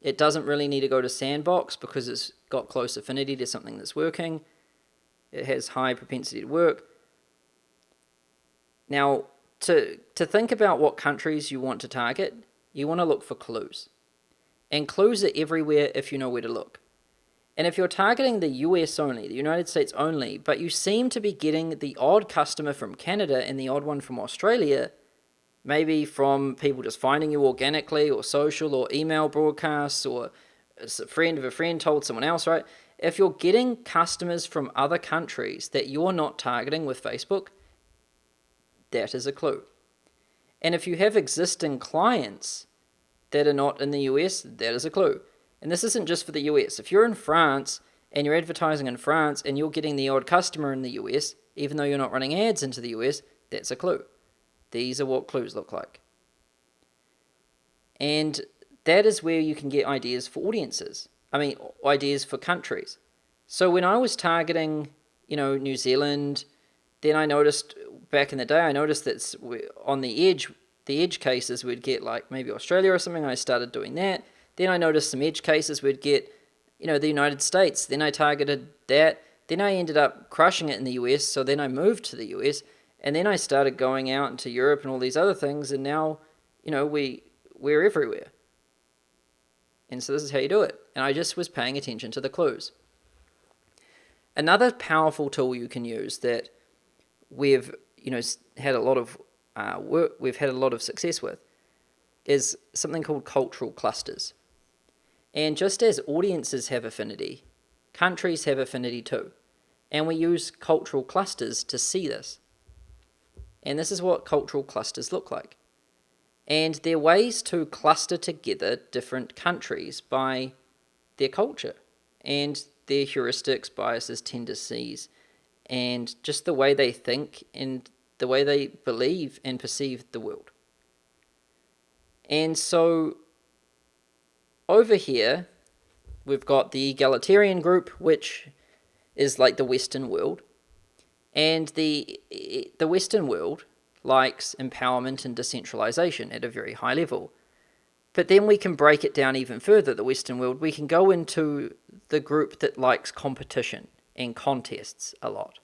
It doesn't really need to go to sandbox because it's got close affinity to something that's working. It has high propensity to work. Now, to think about what countries you want to target, you want to look for clues. And clues are everywhere if you know where to look. And if you're targeting the US only, the United States only, but you seem to be getting the odd customer from Canada and the odd one from Australia, maybe from people just finding you organically or social or email broadcasts, or a friend of a friend told someone else, right? If you're getting customers from other countries that you're not targeting with Facebook, that is a clue. And if you have existing clients that are not in the US, that is a clue. And this isn't just for the US. If you're in France and you're advertising in France and you're getting the odd customer in the US, even though you're not running ads into the US, that's a clue. These are what clues look like. And that is where you can get ideas for audiences. I mean, ideas for countries. So when I was targeting, New Zealand, then I noticed back in the day, I noticed that on the edge cases, we'd get like maybe Australia or something. I started doing that. Then I noticed some edge cases, we'd get, the United States. Then I targeted that. Then I ended up crushing it in the US. So then I moved to the US, and then I started going out into Europe and all these other things. And now, we're everywhere. And so this is how you do it. And I just was paying attention to the clues. Another powerful tool you can use that we've had a lot of we've had a lot of success with is something called cultural clusters. And just as audiences have affinity, countries have affinity too. And we use cultural clusters to see this. And this is what cultural clusters look like. And they're ways to cluster together different countries by their culture and their heuristics, biases, tendencies, and just the way they think and the way they believe and perceive the world. And so over here, we've got the egalitarian group, which is like the Western world. And the Western world likes empowerment and decentralization at a very high level. But then we can break it down even further, the Western world. We can go into the group that likes competition and contests a lot.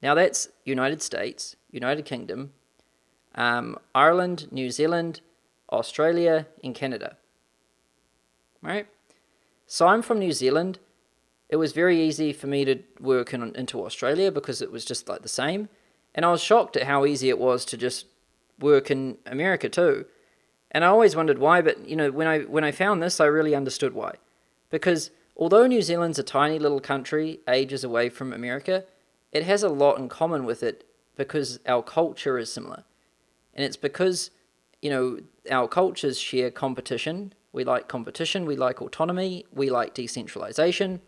Now that's United States, United Kingdom, Ireland, New Zealand, Australia, and Canada. Right? So I'm from New Zealand. It was very easy for me to work into Australia because it was just like the same. And I was shocked at how easy it was to just work in America too. And I always wondered why, but when I found this, I really understood why. Because although New Zealand's a tiny little country, ages away from America, it has a lot in common with it because our culture is similar. And it's because, our cultures share competition. We like competition, we like autonomy, we like decentralization,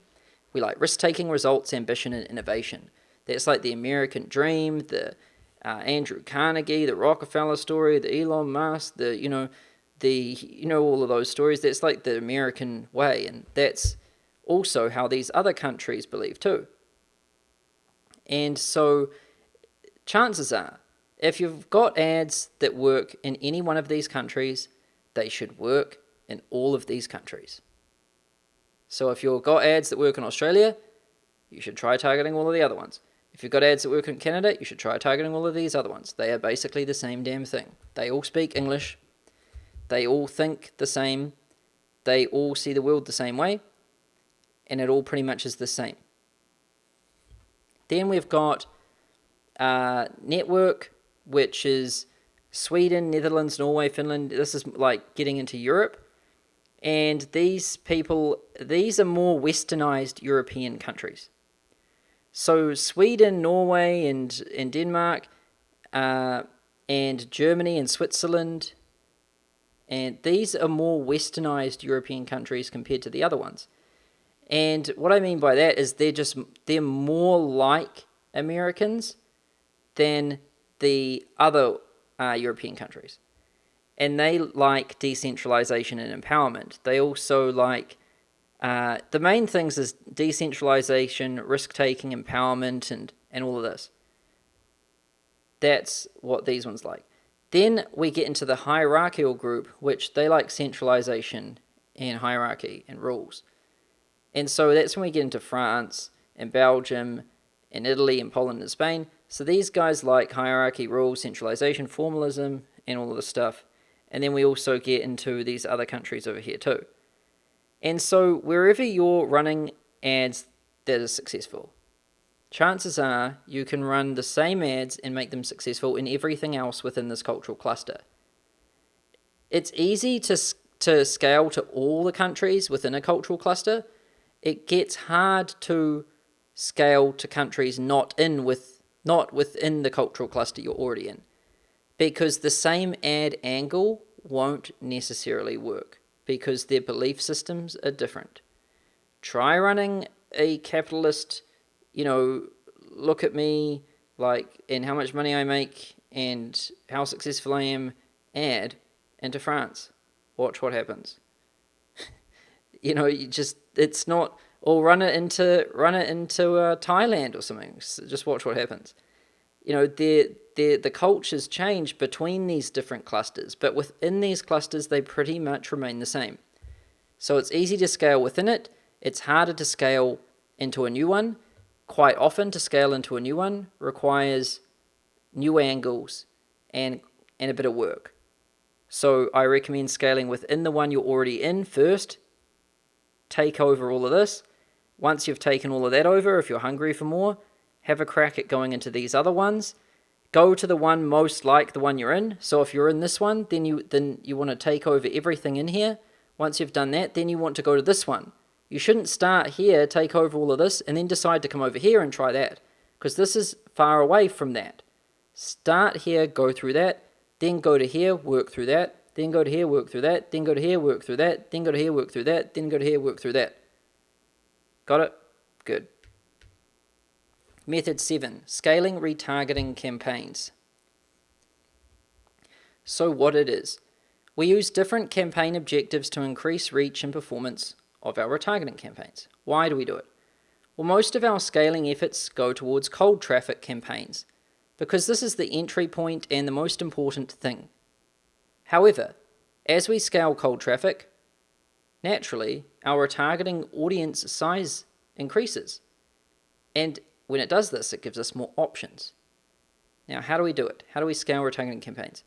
we like risk-taking, results, ambition, and innovation. That's like the American dream, the Andrew Carnegie, the Rockefeller story, the Elon Musk, all of those stories. That's like the American way, and that's also how these other countries believe too. And so chances are, if you've got ads that work in any one of these countries, they should work in all of these countries. So if you've got ads that work in Australia, you should try targeting all of the other ones. If you've got ads that work in Canada, you should try targeting all of these other ones. They are basically the same damn thing. They all speak English. They all think the same. They all see the world the same way. And it all pretty much is the same. Then we've got network, which is Sweden, Netherlands, Norway, Finland. This is like getting into Europe. And these are more westernized European countries. So Sweden, Norway, and Denmark, and Germany and Switzerland, and these are more westernized European countries compared to the other ones. And what I mean by that is they're more like Americans than the other European countries. And they like decentralization and empowerment. They also like the main things is decentralization, risk-taking, empowerment, and all of this. That's what these ones like. Then we get into the hierarchical group, which they like centralization and hierarchy and rules. And so that's when we get into France and Belgium and Italy and Poland and Spain. So these guys like hierarchy, rules, centralization, formalism, and all of this stuff. And then we also get into these other countries over here too. And so wherever you're running ads that are successful, chances are you can run the same ads and make them successful in everything else within this cultural cluster. It's easy to scale to all the countries within a cultural cluster. It gets hard to scale to countries not within the cultural cluster you're already in, because the same ad angle won't necessarily work because their belief systems are different. Try running a capitalist, look at me, and how much money I make and how successful I am ad into France. Watch what happens. it's not, or run it into Thailand or something. So just watch what happens. The cultures change between these different clusters, but within these clusters, they pretty much remain the same. So it's easy to scale within it. It's harder to scale into a new one. Quite often, to scale into a new one requires new angles and a bit of work. So I recommend scaling within the one you're already in first. Take over all of this. Once you've taken all of that over, if you're hungry for more, have a crack at going into these other ones. Go to the one most like the one you're in. So if you're in this one, then you want to take over everything in here. Once you've done that, then you want to go to this one. You shouldn't start here, take over all of this, and then decide to come over here and try that, because this is far away from that. Start here, go through that, then go to here, work through that, then go to here, work through that, then go to here, work through that, then go to here, work through that, then go to here, work through that. Got it? Good. Method 7, scaling retargeting campaigns. So what it is, we use different campaign objectives to increase reach and performance of our retargeting campaigns. Why do we do it? Well, most of our scaling efforts go towards cold traffic campaigns, because this is the entry point and the most important thing. However, as we scale cold traffic, naturally, our retargeting audience size increases. And when it does this, it gives us more options. Now, how do we do it? How do we scale retargeting campaigns?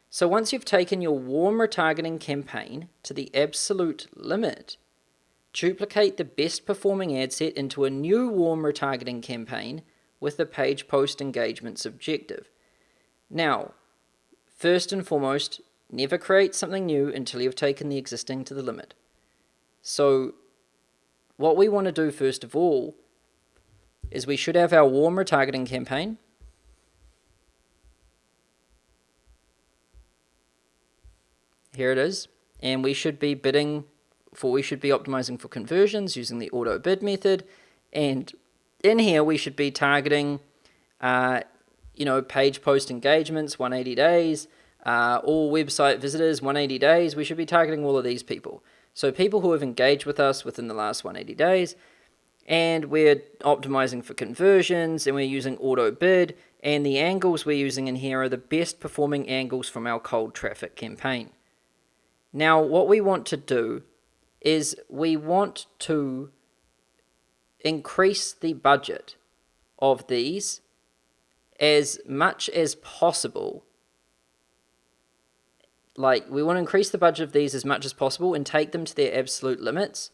So once you've taken your warm retargeting campaign to the absolute limit, duplicate the best performing ad set into a new warm retargeting campaign with the page post engagements objective. Now, first and foremost, never create something new until you've taken the existing to the limit. So what we want to do first of all is we should have our warm retargeting campaign. Here it is. And we should be optimizing for conversions using the auto bid method. And in here, we should be targeting, page post engagements, 180 days, all website visitors, 180 days. We should be targeting all of these people. So people who have engaged with us within the last 180 days, and we're optimizing for conversions, and we're using auto bid, and the angles we're using in here are the best performing angles from our cold traffic campaign. Now, what we want to do is we want to increase the budget of these as much as possible. Like, we want to increase the budget of these as much as possible and take them to their absolute limits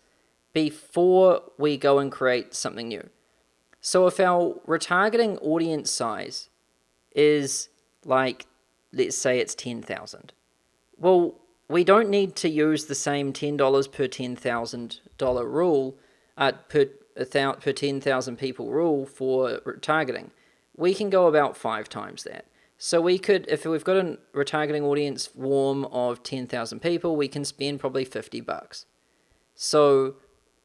before we go and create something new. So if our retargeting audience size is like, let's say it's 10,000. Well, we don't need to use the same $10 per $10,000 rule, per 10,000 people rule for retargeting. We can go about 5 times that. So we could, if we've got a retargeting audience warm of 10,000 people, we can spend probably $50. So,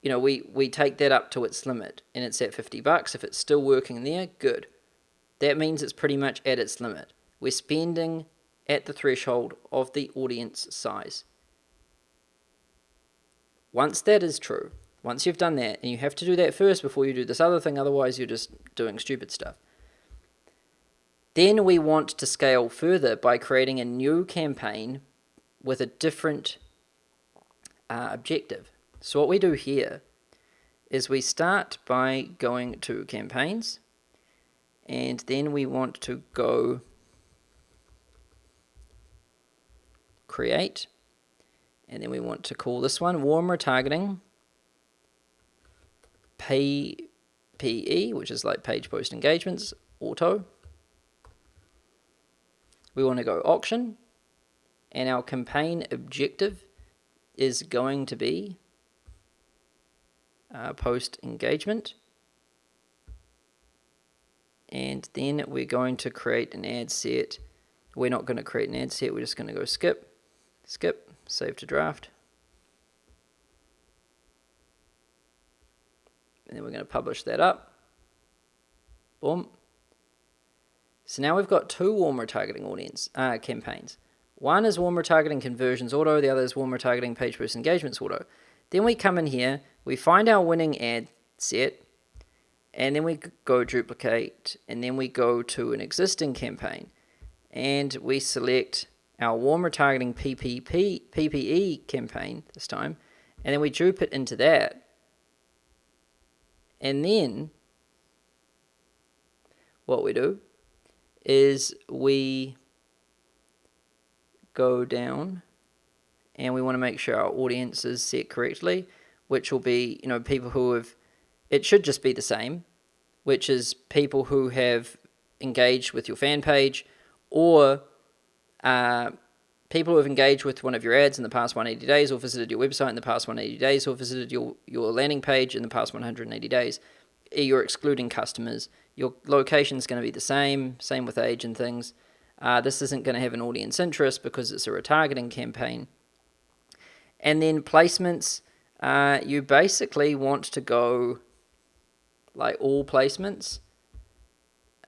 we take that up to its limit, and it's at $50. If it's still working there, good. That means it's pretty much at its limit. We're spending at the threshold of the audience size. Once that is true, once you've done that, and you have to do that first before you do this other thing, otherwise you're just doing stupid stuff. Then we want to scale further by creating a new campaign with a different objective. So what we do here is we start by going to campaigns, and then we want to go create, and then we want to call this one warm retargeting PE, which is like page post engagements, auto. We want to go auction, and our campaign objective is going to be post engagement, and then we're going to create an ad set. We're not going to create an ad set, we're just going to go skip, save to draft, and then we're going to publish that up. Boom. So now we've got 2 warm retargeting audience campaigns. One is warm retargeting conversions auto, the other is warm retargeting page post engagements auto. Then we come in here, we find our winning ad set, and then we go duplicate, and then we go to an existing campaign, and we select our warm retargeting PPE campaign this time, and then we dupe it into that. And then what we do is we go down and we want to make sure our audience is set correctly, which will be, people who have, it should just be the same, which is people who have engaged with your fan page, or people who have engaged with one of your ads in the past 180 days, or visited your website in the past 180 days, or visited your landing page in the past 180 days. You're excluding customers. Your location is going to be the same with age and things. This isn't going to have an audience interest because it's a retargeting campaign. And then placements, you basically want to go like all placements.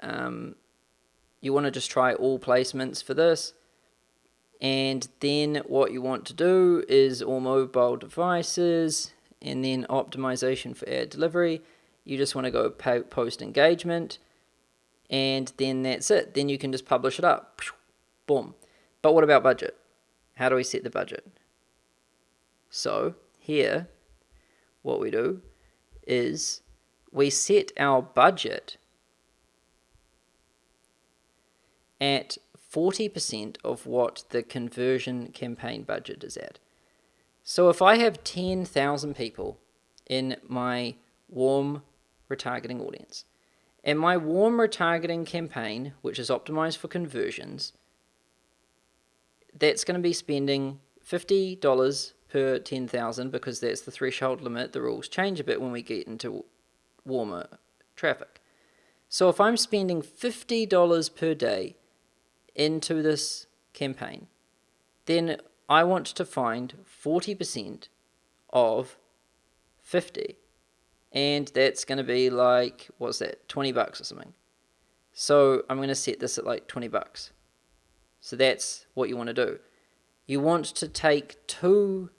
You want to just try all placements for this. And then what you want to do is all mobile devices, and then optimization for ad delivery. You just want to go post engagement, and then that's it. Then you can just publish it up. Boom. But what about budget? How do we set the budget? So here, what we do is we set our budget at 40% of what the conversion campaign budget is at. So if I have 10,000 people in my warm retargeting audience, and my warm retargeting campaign, which is optimized for conversions, that's going to be spending $50 per 10,000 because that's the threshold limit. The rules change a bit when we get into warmer traffic. So if I'm spending $50 per day into this campaign, then I want to find 40% of 50. And that's going to be like, what's that, $20 or something. So I'm going to set this at like $20. So that's what you want to do. You want to take two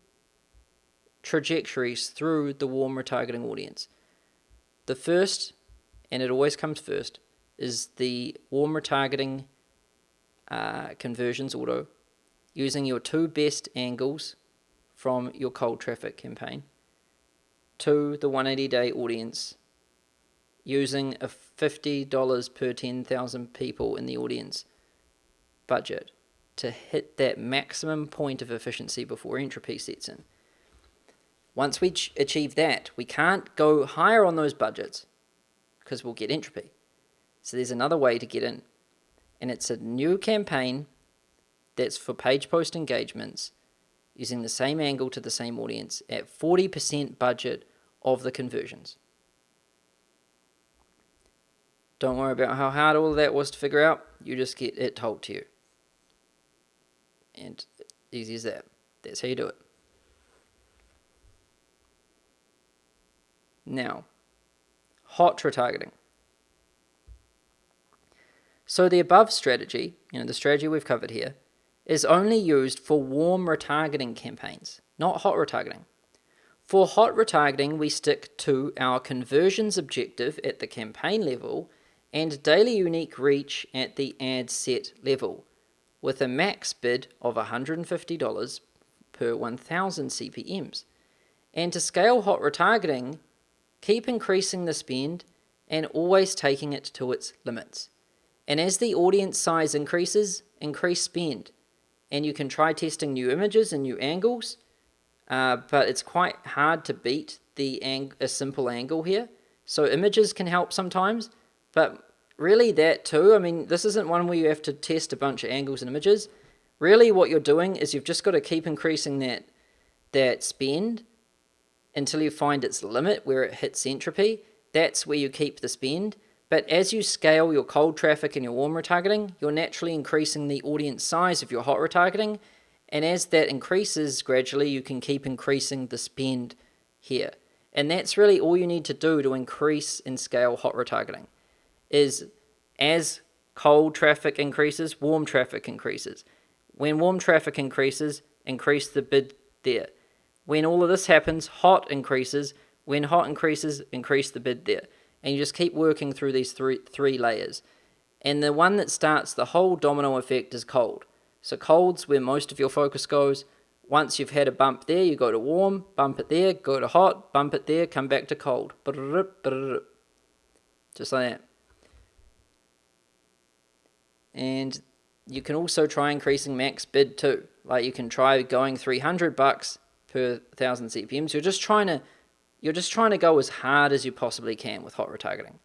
trajectories through the warm retargeting audience. The first, and it always comes first, is the warm retargeting conversions auto, using your two best angles from your cold traffic campaign to the 180-day audience, using a $50 per 10,000 people in the audience budget to hit that maximum point of efficiency before entropy sets in. Once we achieve that, we can't go higher on those budgets because we'll get entropy. So there's another way to get in, and it's a new campaign that's for page post engagements, using the same angle to the same audience at 40% budget of the conversions. Don't worry about how hard all of that was to figure out. You just get it told to you. And easy as that. That's how you do it. Now, hot retargeting. So the above strategy, the strategy we've covered here, is only used for warm retargeting campaigns, not hot retargeting. For hot retargeting, we stick to our conversions objective at the campaign level and daily unique reach at the ad set level, with a max bid of $150 per 1,000 CPMs. And to scale hot retargeting, keep increasing the spend and always taking it to its limits. And as the audience size increases, increase spend. And you can try testing new images and new angles, but it's quite hard to beat a simple angle here. So images can help sometimes, but really that too, this isn't one where you have to test a bunch of angles and images. Really what you're doing is you've just got to keep increasing that spend until you find its limit where it hits entropy. That's where you keep the spend. But as you scale your cold traffic and your warm retargeting, you're naturally increasing the audience size of your hot retargeting. And as that increases gradually, you can keep increasing the spend here. And that's really all you need to do to increase and scale hot retargeting, is as cold traffic increases, warm traffic increases. When warm traffic increases, increase the bid there. When all of this happens, hot increases. When hot increases, increase the bid there. And you just keep working through these three layers. And the one that starts the whole domino effect is cold. So cold's where most of your focus goes. Once you've had a bump there, you go to warm, bump it there, go to hot, bump it there, come back to cold. Just like that. And you can also try increasing max bid too. Like you can try going $300 per 1,000 CPMs. You're just trying to go as hard as you possibly can with hot retargeting.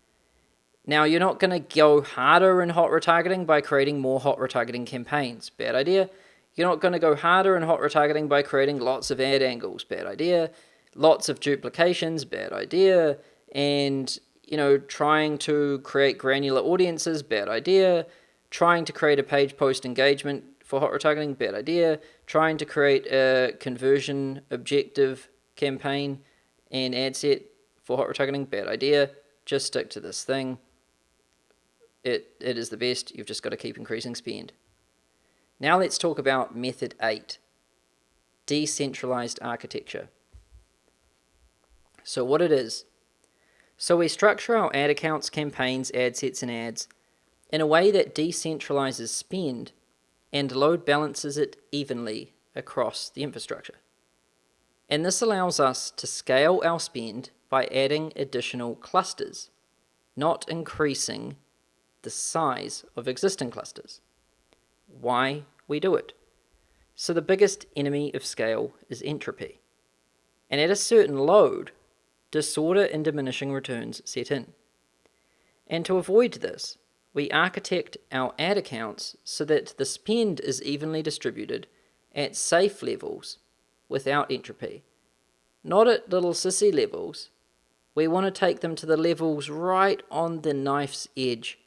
Now, you're not going to go harder in hot retargeting by creating more hot retargeting campaigns. Bad idea. You're not going to go harder in hot retargeting by creating lots of ad angles. Bad idea. Lots of duplications. Bad idea. And, trying to create granular audiences. Bad idea. Trying to create a page post engagement for hot retargeting. Bad idea. Trying to create a conversion objective campaign and ad set for hot retargeting. Bad idea. Just stick to this thing. It is the best. You've just got to keep increasing spend. Now let's talk about method 8, decentralized architecture. So what it is. So we structure our ad accounts, campaigns, ad sets, and ads in a way that decentralizes spend and load balances it evenly across the infrastructure. And this allows us to scale our spend by adding additional clusters, not increasing the size of existing clusters. Why we do it? So the biggest enemy of scale is entropy. And at a certain load, disorder and diminishing returns set in. And to avoid this, we architect our ad accounts so that the spend is evenly distributed at safe levels without entropy. Not at little sissy levels. We want to take them to the levels right on the knife's edge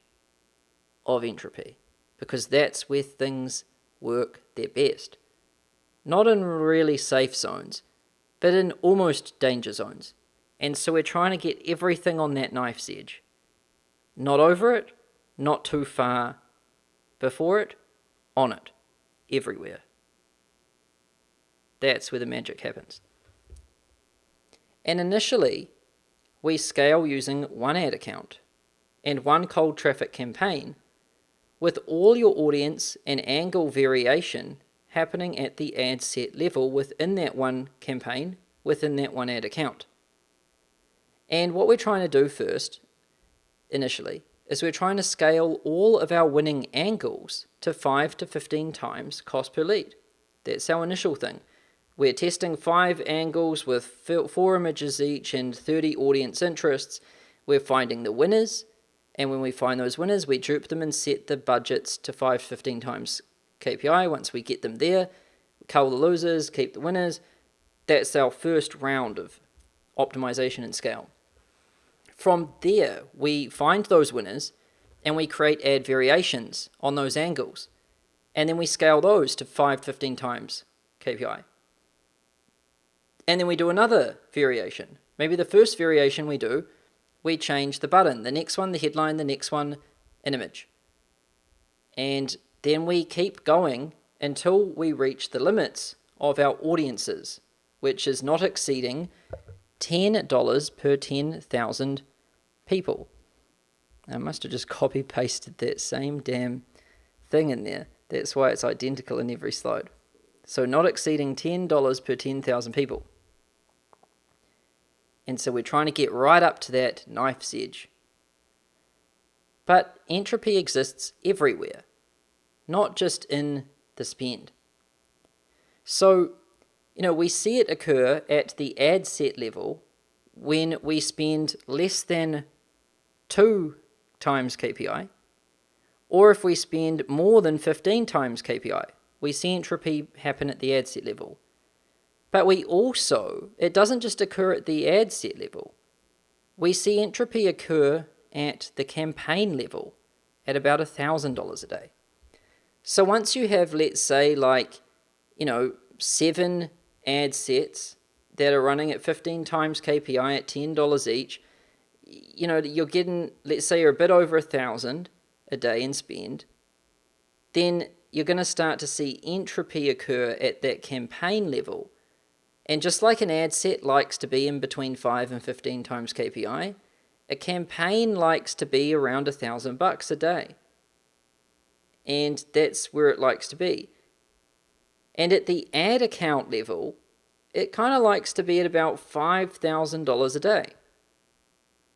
of entropy, because that's where things work their best. Not in really safe zones, but in almost danger zones. And so we're trying to get everything on that knife's edge. Not over it, not too far before it, on it, everywhere. That's where the magic happens. And initially, we scale using one ad account and one cold traffic campaign, with all your audience and angle variation happening at the ad set level within that one campaign, within that one ad account. And what we're trying to do first, initially, is we're trying to scale all of our winning angles to 5 to 15 times cost per lead. That's our initial thing. We're testing 5 angles with 4 images each and 30 audience interests. We're finding the winners, and when we find those winners, we dupe them and set the budgets to 5 to 15 times KPI. Once we get them there, we cull the losers, keep the winners. That's our first round of optimization and scale. From there, we find those winners, and we create ad variations on those angles. And then we scale those to 5 to 15 times KPI. And then we do another variation. Maybe the first variation we do, we change the button. The next one, the headline. The next one, an image. And then we keep going until we reach the limits of our audiences, which is not exceeding $10 per 10,000 people. I must have just copy-pasted that same damn thing in there. That's why it's identical in every slide. So not exceeding $10 per 10,000 people. And so we're trying to get right up to that knife's edge. But entropy exists everywhere, not just in the spend. So, we see it occur at the ad set level when we spend less than 2 times KPI, or if we spend more than 15 times KPI. We see entropy happen at the ad set level. But it doesn't just occur at the ad set level. We see entropy occur at the campaign level at about $1,000 a day. So once you have, let's say, 7 ad sets that are running at 15 times KPI at $10 each, you're getting, let's say you're a bit over 1,000 a day in spend, then you're going to start to see entropy occur at that campaign level And just like an ad set likes to be in between 5 and 15 times KPI, a campaign likes to be around $1,000 a day. And that's where it likes to be. And at the ad account level, it kind of likes to be at about $5,000 a day.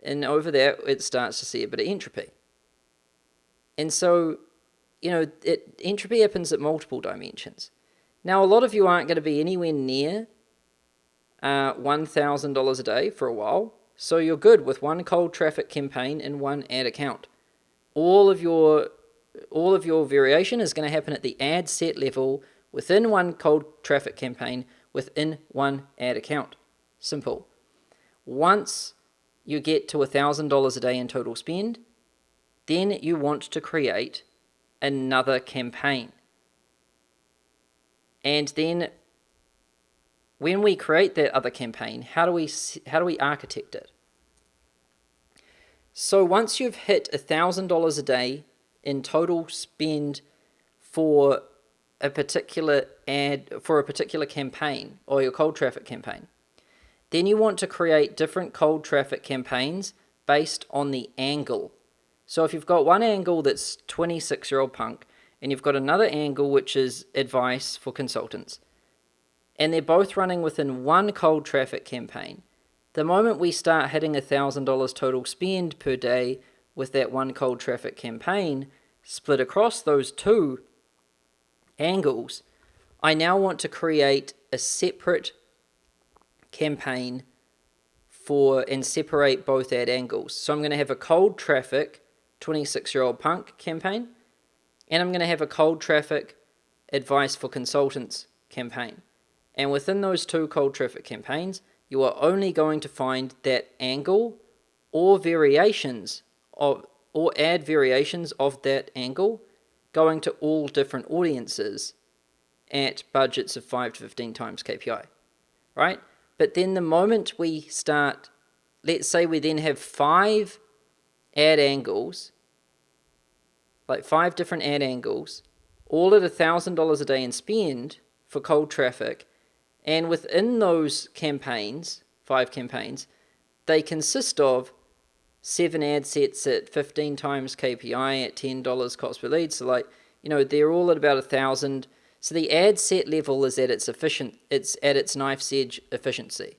And over there, it starts to see a bit of entropy. And so, entropy happens at multiple dimensions. Now, a lot of you aren't going to be anywhere near $1,000 a day for a while, so you're good with one cold traffic campaign and one ad account. All of your variation is going to happen at the ad set level within one cold traffic campaign within one ad account. Simple. Once you get to $1,000 a day in total spend, then you want to create another campaign. And then when we create that other campaign, how do we architect it? So once you've hit $1,000 a day in total spend for a particular campaign or your cold traffic campaign, then you want to create different cold traffic campaigns based on the angle. So if you've got one angle that's 26-year-old punk, and you've got another angle which is advice for consultants, and they're both running within one cold traffic campaign, the moment we start hitting $1,000 total spend per day with that one cold traffic campaign split across those two angles, I now want to create a separate campaign and separate both ad angles. So I'm going to have a cold traffic 26-year-old punk campaign, and I'm going to have a cold traffic advice for consultants campaign. And within those two cold traffic campaigns, you are only going to find that angle or ad variations of that angle going to all different audiences at budgets of 5 to 15 times KPI, right? But then the moment we start, let's say we then have 5 ad angles, like 5 different ad angles, all at $1,000 a day in spend for cold traffic, and within those campaigns, 5 campaigns, they consist of 7 ad sets at 15 times KPI at $10 cost per lead. So they're all at about 1,000. So the ad set level is at it's at its knife's edge efficiency.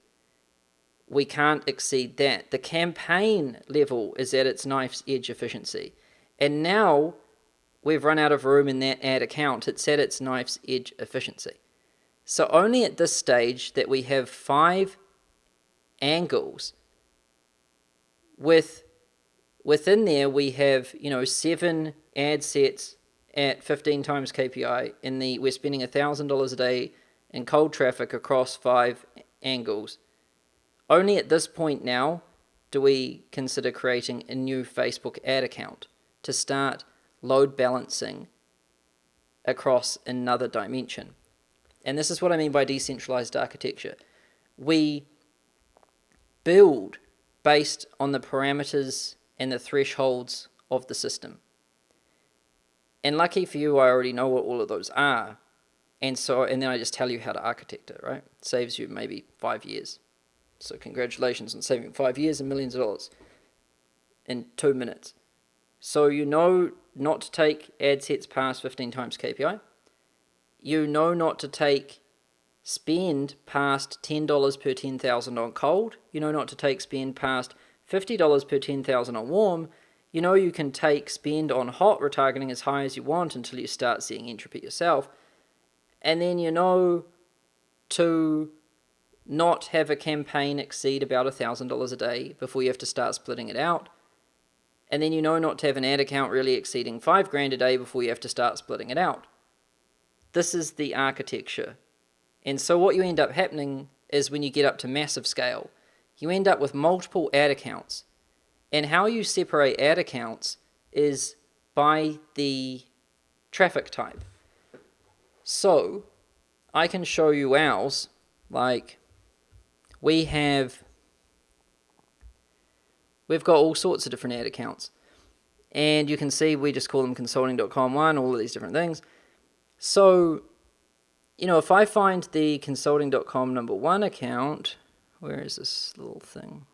We can't exceed that. The campaign level is at its knife's edge efficiency. And now we've run out of room in that ad account. It's at its knife's edge efficiency. So only at this stage that we have 5 angles within there we have 7 ad sets at 15 times KPI, we're spending $1,000 a day in cold traffic across 5 angles. Only at this point now do we consider creating a new Facebook ad account to start load balancing across another dimension. And this is what I mean by decentralized architecture. We build based on the parameters and the thresholds of the system. And lucky for you, I already know what all of those are. And then I just tell you how to architect it, right? Saves you maybe 5 years. So congratulations on saving 5 years and millions of dollars in 2 minutes. So you know not to take ad sets past 15 times KPI. You know not to take spend past $10 per 10,000 on cold. You know not to take spend past $50 per 10,000 on warm. You know you can take spend on hot retargeting as high as you want until you start seeing entropy yourself. And then you know to not have a campaign exceed about $1,000 a day before you have to start splitting it out. And then you know not to have an ad account really exceeding $5,000 a day before you have to start splitting it out. This is the architecture. And so what you end up happening is when you get up to massive scale, you end up with multiple ad accounts. And how you separate ad accounts is by the traffic type. So I can show you ours. Like we've got all sorts of different ad accounts. And you can see we just call them consulting.com1, all of these different things. So if I find the consulting.com #1 account, where is this little thing?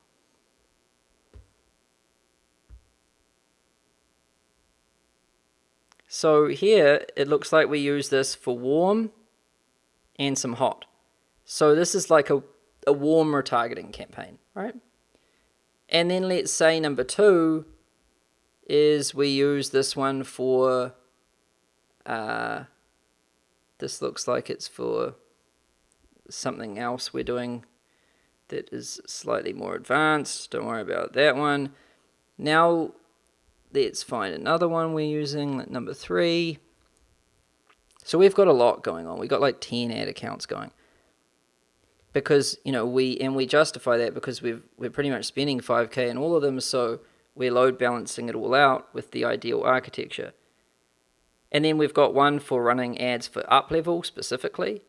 So here, it looks like we use this for warm and some hot. So this is like a warm retargeting campaign, right? And then let's say #2 is we use this one for, this looks like it's for something else we're doing that is slightly more advanced. Don't worry about that one. Now, let's find another one we're using, like #3. So we've got a lot going on. We've got like 10 ad accounts going. Because, we justify that because we're pretty much spending 5K in all of them, so we're load balancing it all out with the ideal architecture. And then we've got one for running ads for up level specifically.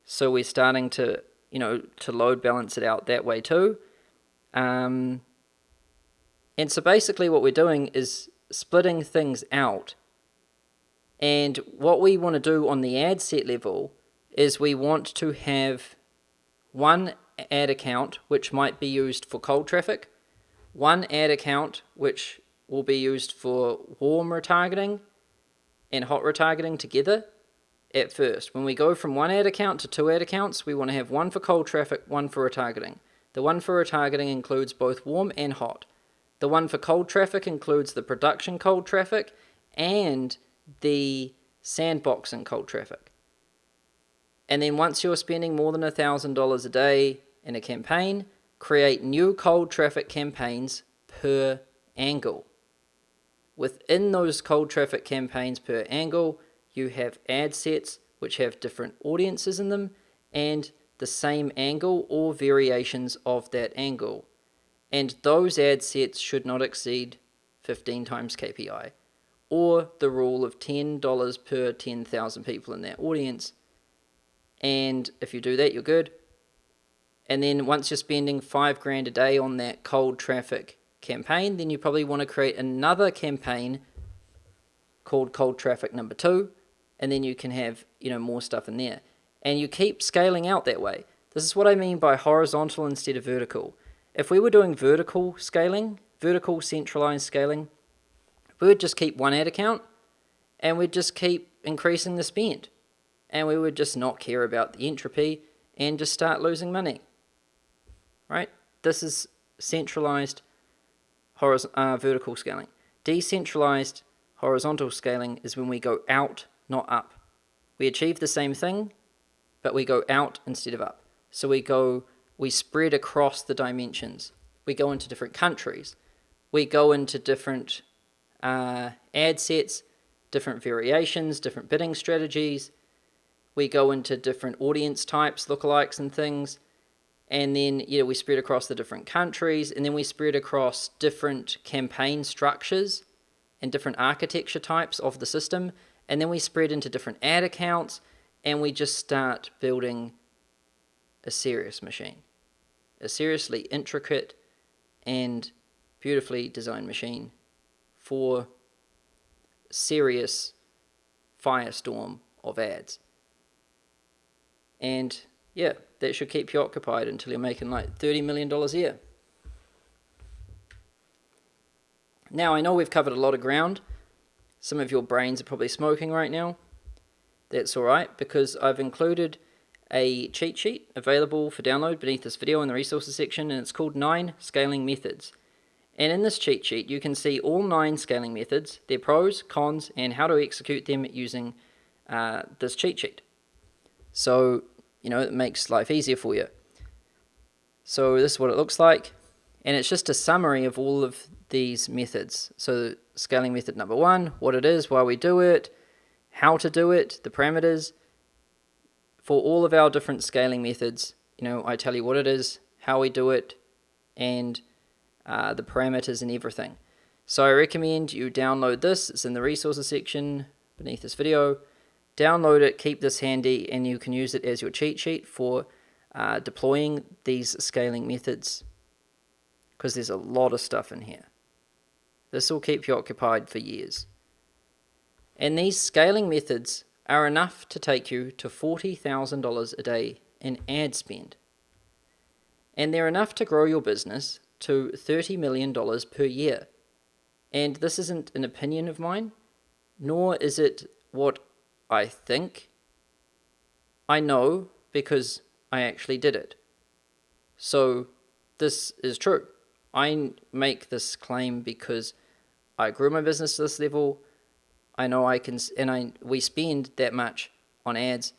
So we're starting to, to load balance it out that way too. And so basically what we're doing is splitting things out. And what we want to do on the ad set level is we want to have one ad account which might be used for cold traffic, one ad account which will be used for warm retargeting and hot retargeting together at first. When we go from one ad account to 2 ad accounts, we want to have one for cold traffic, one for retargeting. The one for retargeting includes both warm and hot. The one for cold traffic includes the production cold traffic and the sandboxing cold traffic. And then once you're spending more than $1,000 a day in a campaign, create new cold traffic campaigns per angle. Within those cold traffic campaigns per angle, you have ad sets which have different audiences in them and the same angle or variations of that angle. And those ad sets should not exceed 15 times KPI, or the rule of $10 per 10,000 people in that audience. And if you do that, you're good. And then once you're spending $5,000 a day on that cold traffic campaign, then you probably want to create another campaign called cold traffic #2, and then you can have, more stuff in there. And you keep scaling out that way. This is what I mean by horizontal instead of vertical. If we were doing vertical scaling, vertical centralized scaling, we would just keep one ad account and we'd just keep increasing the spend. And we would just not care about the entropy and just start losing money. Right? This is centralized vertical scaling. Decentralized horizontal scaling is when we go out, not up. We achieve the same thing, but we go out instead of up. So we spread across the dimensions. We go into different countries. We go into different ad sets, different variations, different bidding strategies. We go into different audience types, lookalikes and things. And then, we spread across the different countries. And then we spread across different campaign structures and different architecture types of the system. And then we spread into different ad accounts. And we just start building a serious machine. A seriously intricate and beautifully designed machine for serious firestorm of ads. And yeah, that should keep you occupied until you're making like $30 million a year. Now, I know we've covered a lot of ground. Some of your brains are probably smoking right now. That's alright, because I've included a cheat sheet available for download beneath this video in the resources section, and it's called 9 Scaling Methods. And in this cheat sheet, you can see all 9 scaling methods, their pros, cons, and how to execute them using this cheat sheet. So, it makes life easier for you. So this is what it looks like. And it's just a summary of all of these methods. So scaling method #1, what it is, why we do it, how to do it, the parameters. For all of our different scaling methods, I tell you what it is, how we do it, and the parameters and everything. So I recommend you download this. It's in the resources section beneath this video. Download it, keep this handy, and you can use it as your cheat sheet for deploying these scaling methods, because there's a lot of stuff in here. This will keep you occupied for years. And these scaling methods are enough to take you to $40,000 a day in ad spend. And they're enough to grow your business to $30 million per year. And this isn't an opinion of mine, nor is it what I think. I know because I actually did it. So this is true. I make this claim because I grew my business to this level. I know I can, and we spend that much on ads.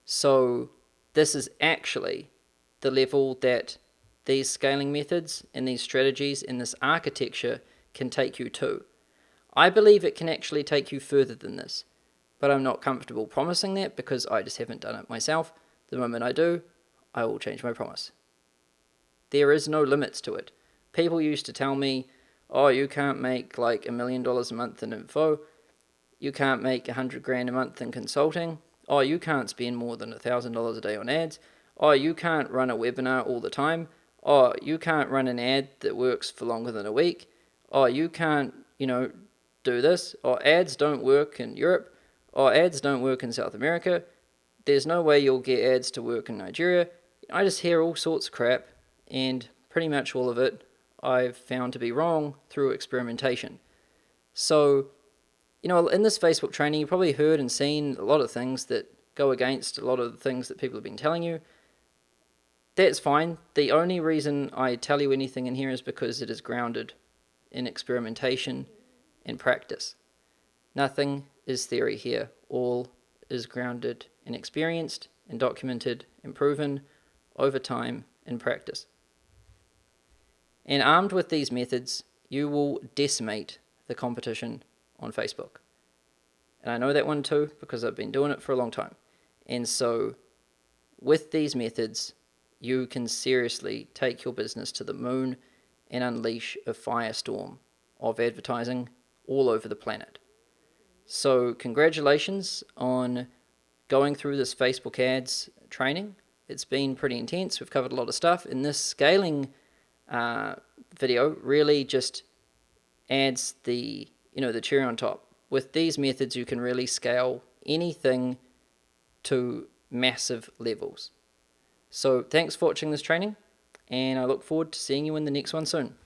So this is actually the level that these scaling methods and these strategies and this architecture can take you to. I believe it can actually take you further than this, but I'm not comfortable promising that because I just haven't done it myself. The moment I do, I will change my promise. There is no limits to it. People used to tell me, oh, you can't make like $1 million a month in info. You can't make $100,000 a month in consulting. Oh, you can't spend more than $1,000 a day on ads. Oh, you can't run a webinar all the time. Oh, you can't run an ad that works for longer than a week. Oh, you can't, do this. Or ads don't work in Europe. Or ads don't work in South America. There's no way you'll get ads to work in Nigeria. I just hear all sorts of crap, and pretty much all of it I've found to be wrong through experimentation. So, in this Facebook training, you've probably heard and seen a lot of things that go against a lot of the things that people have been telling you. That's fine. The only reason I tell you anything in here is because it is grounded in experimentation and practice. Nothing is theory here. All is grounded in experienced and documented and proven over time in practice. And armed with these methods, you will decimate the competition on Facebook. And I know that one too because I've been doing it for a long time. And so with these methods, you can seriously take your business to the moon and unleash a firestorm of advertising all over the planet. So congratulations on going through this Facebook ads training. It's been pretty intense. We've covered a lot of stuff. And this scaling video really just adds the cherry on top. With these methods, you can really scale anything to massive levels. So thanks for watching this training, and I look forward to seeing you in the next one soon.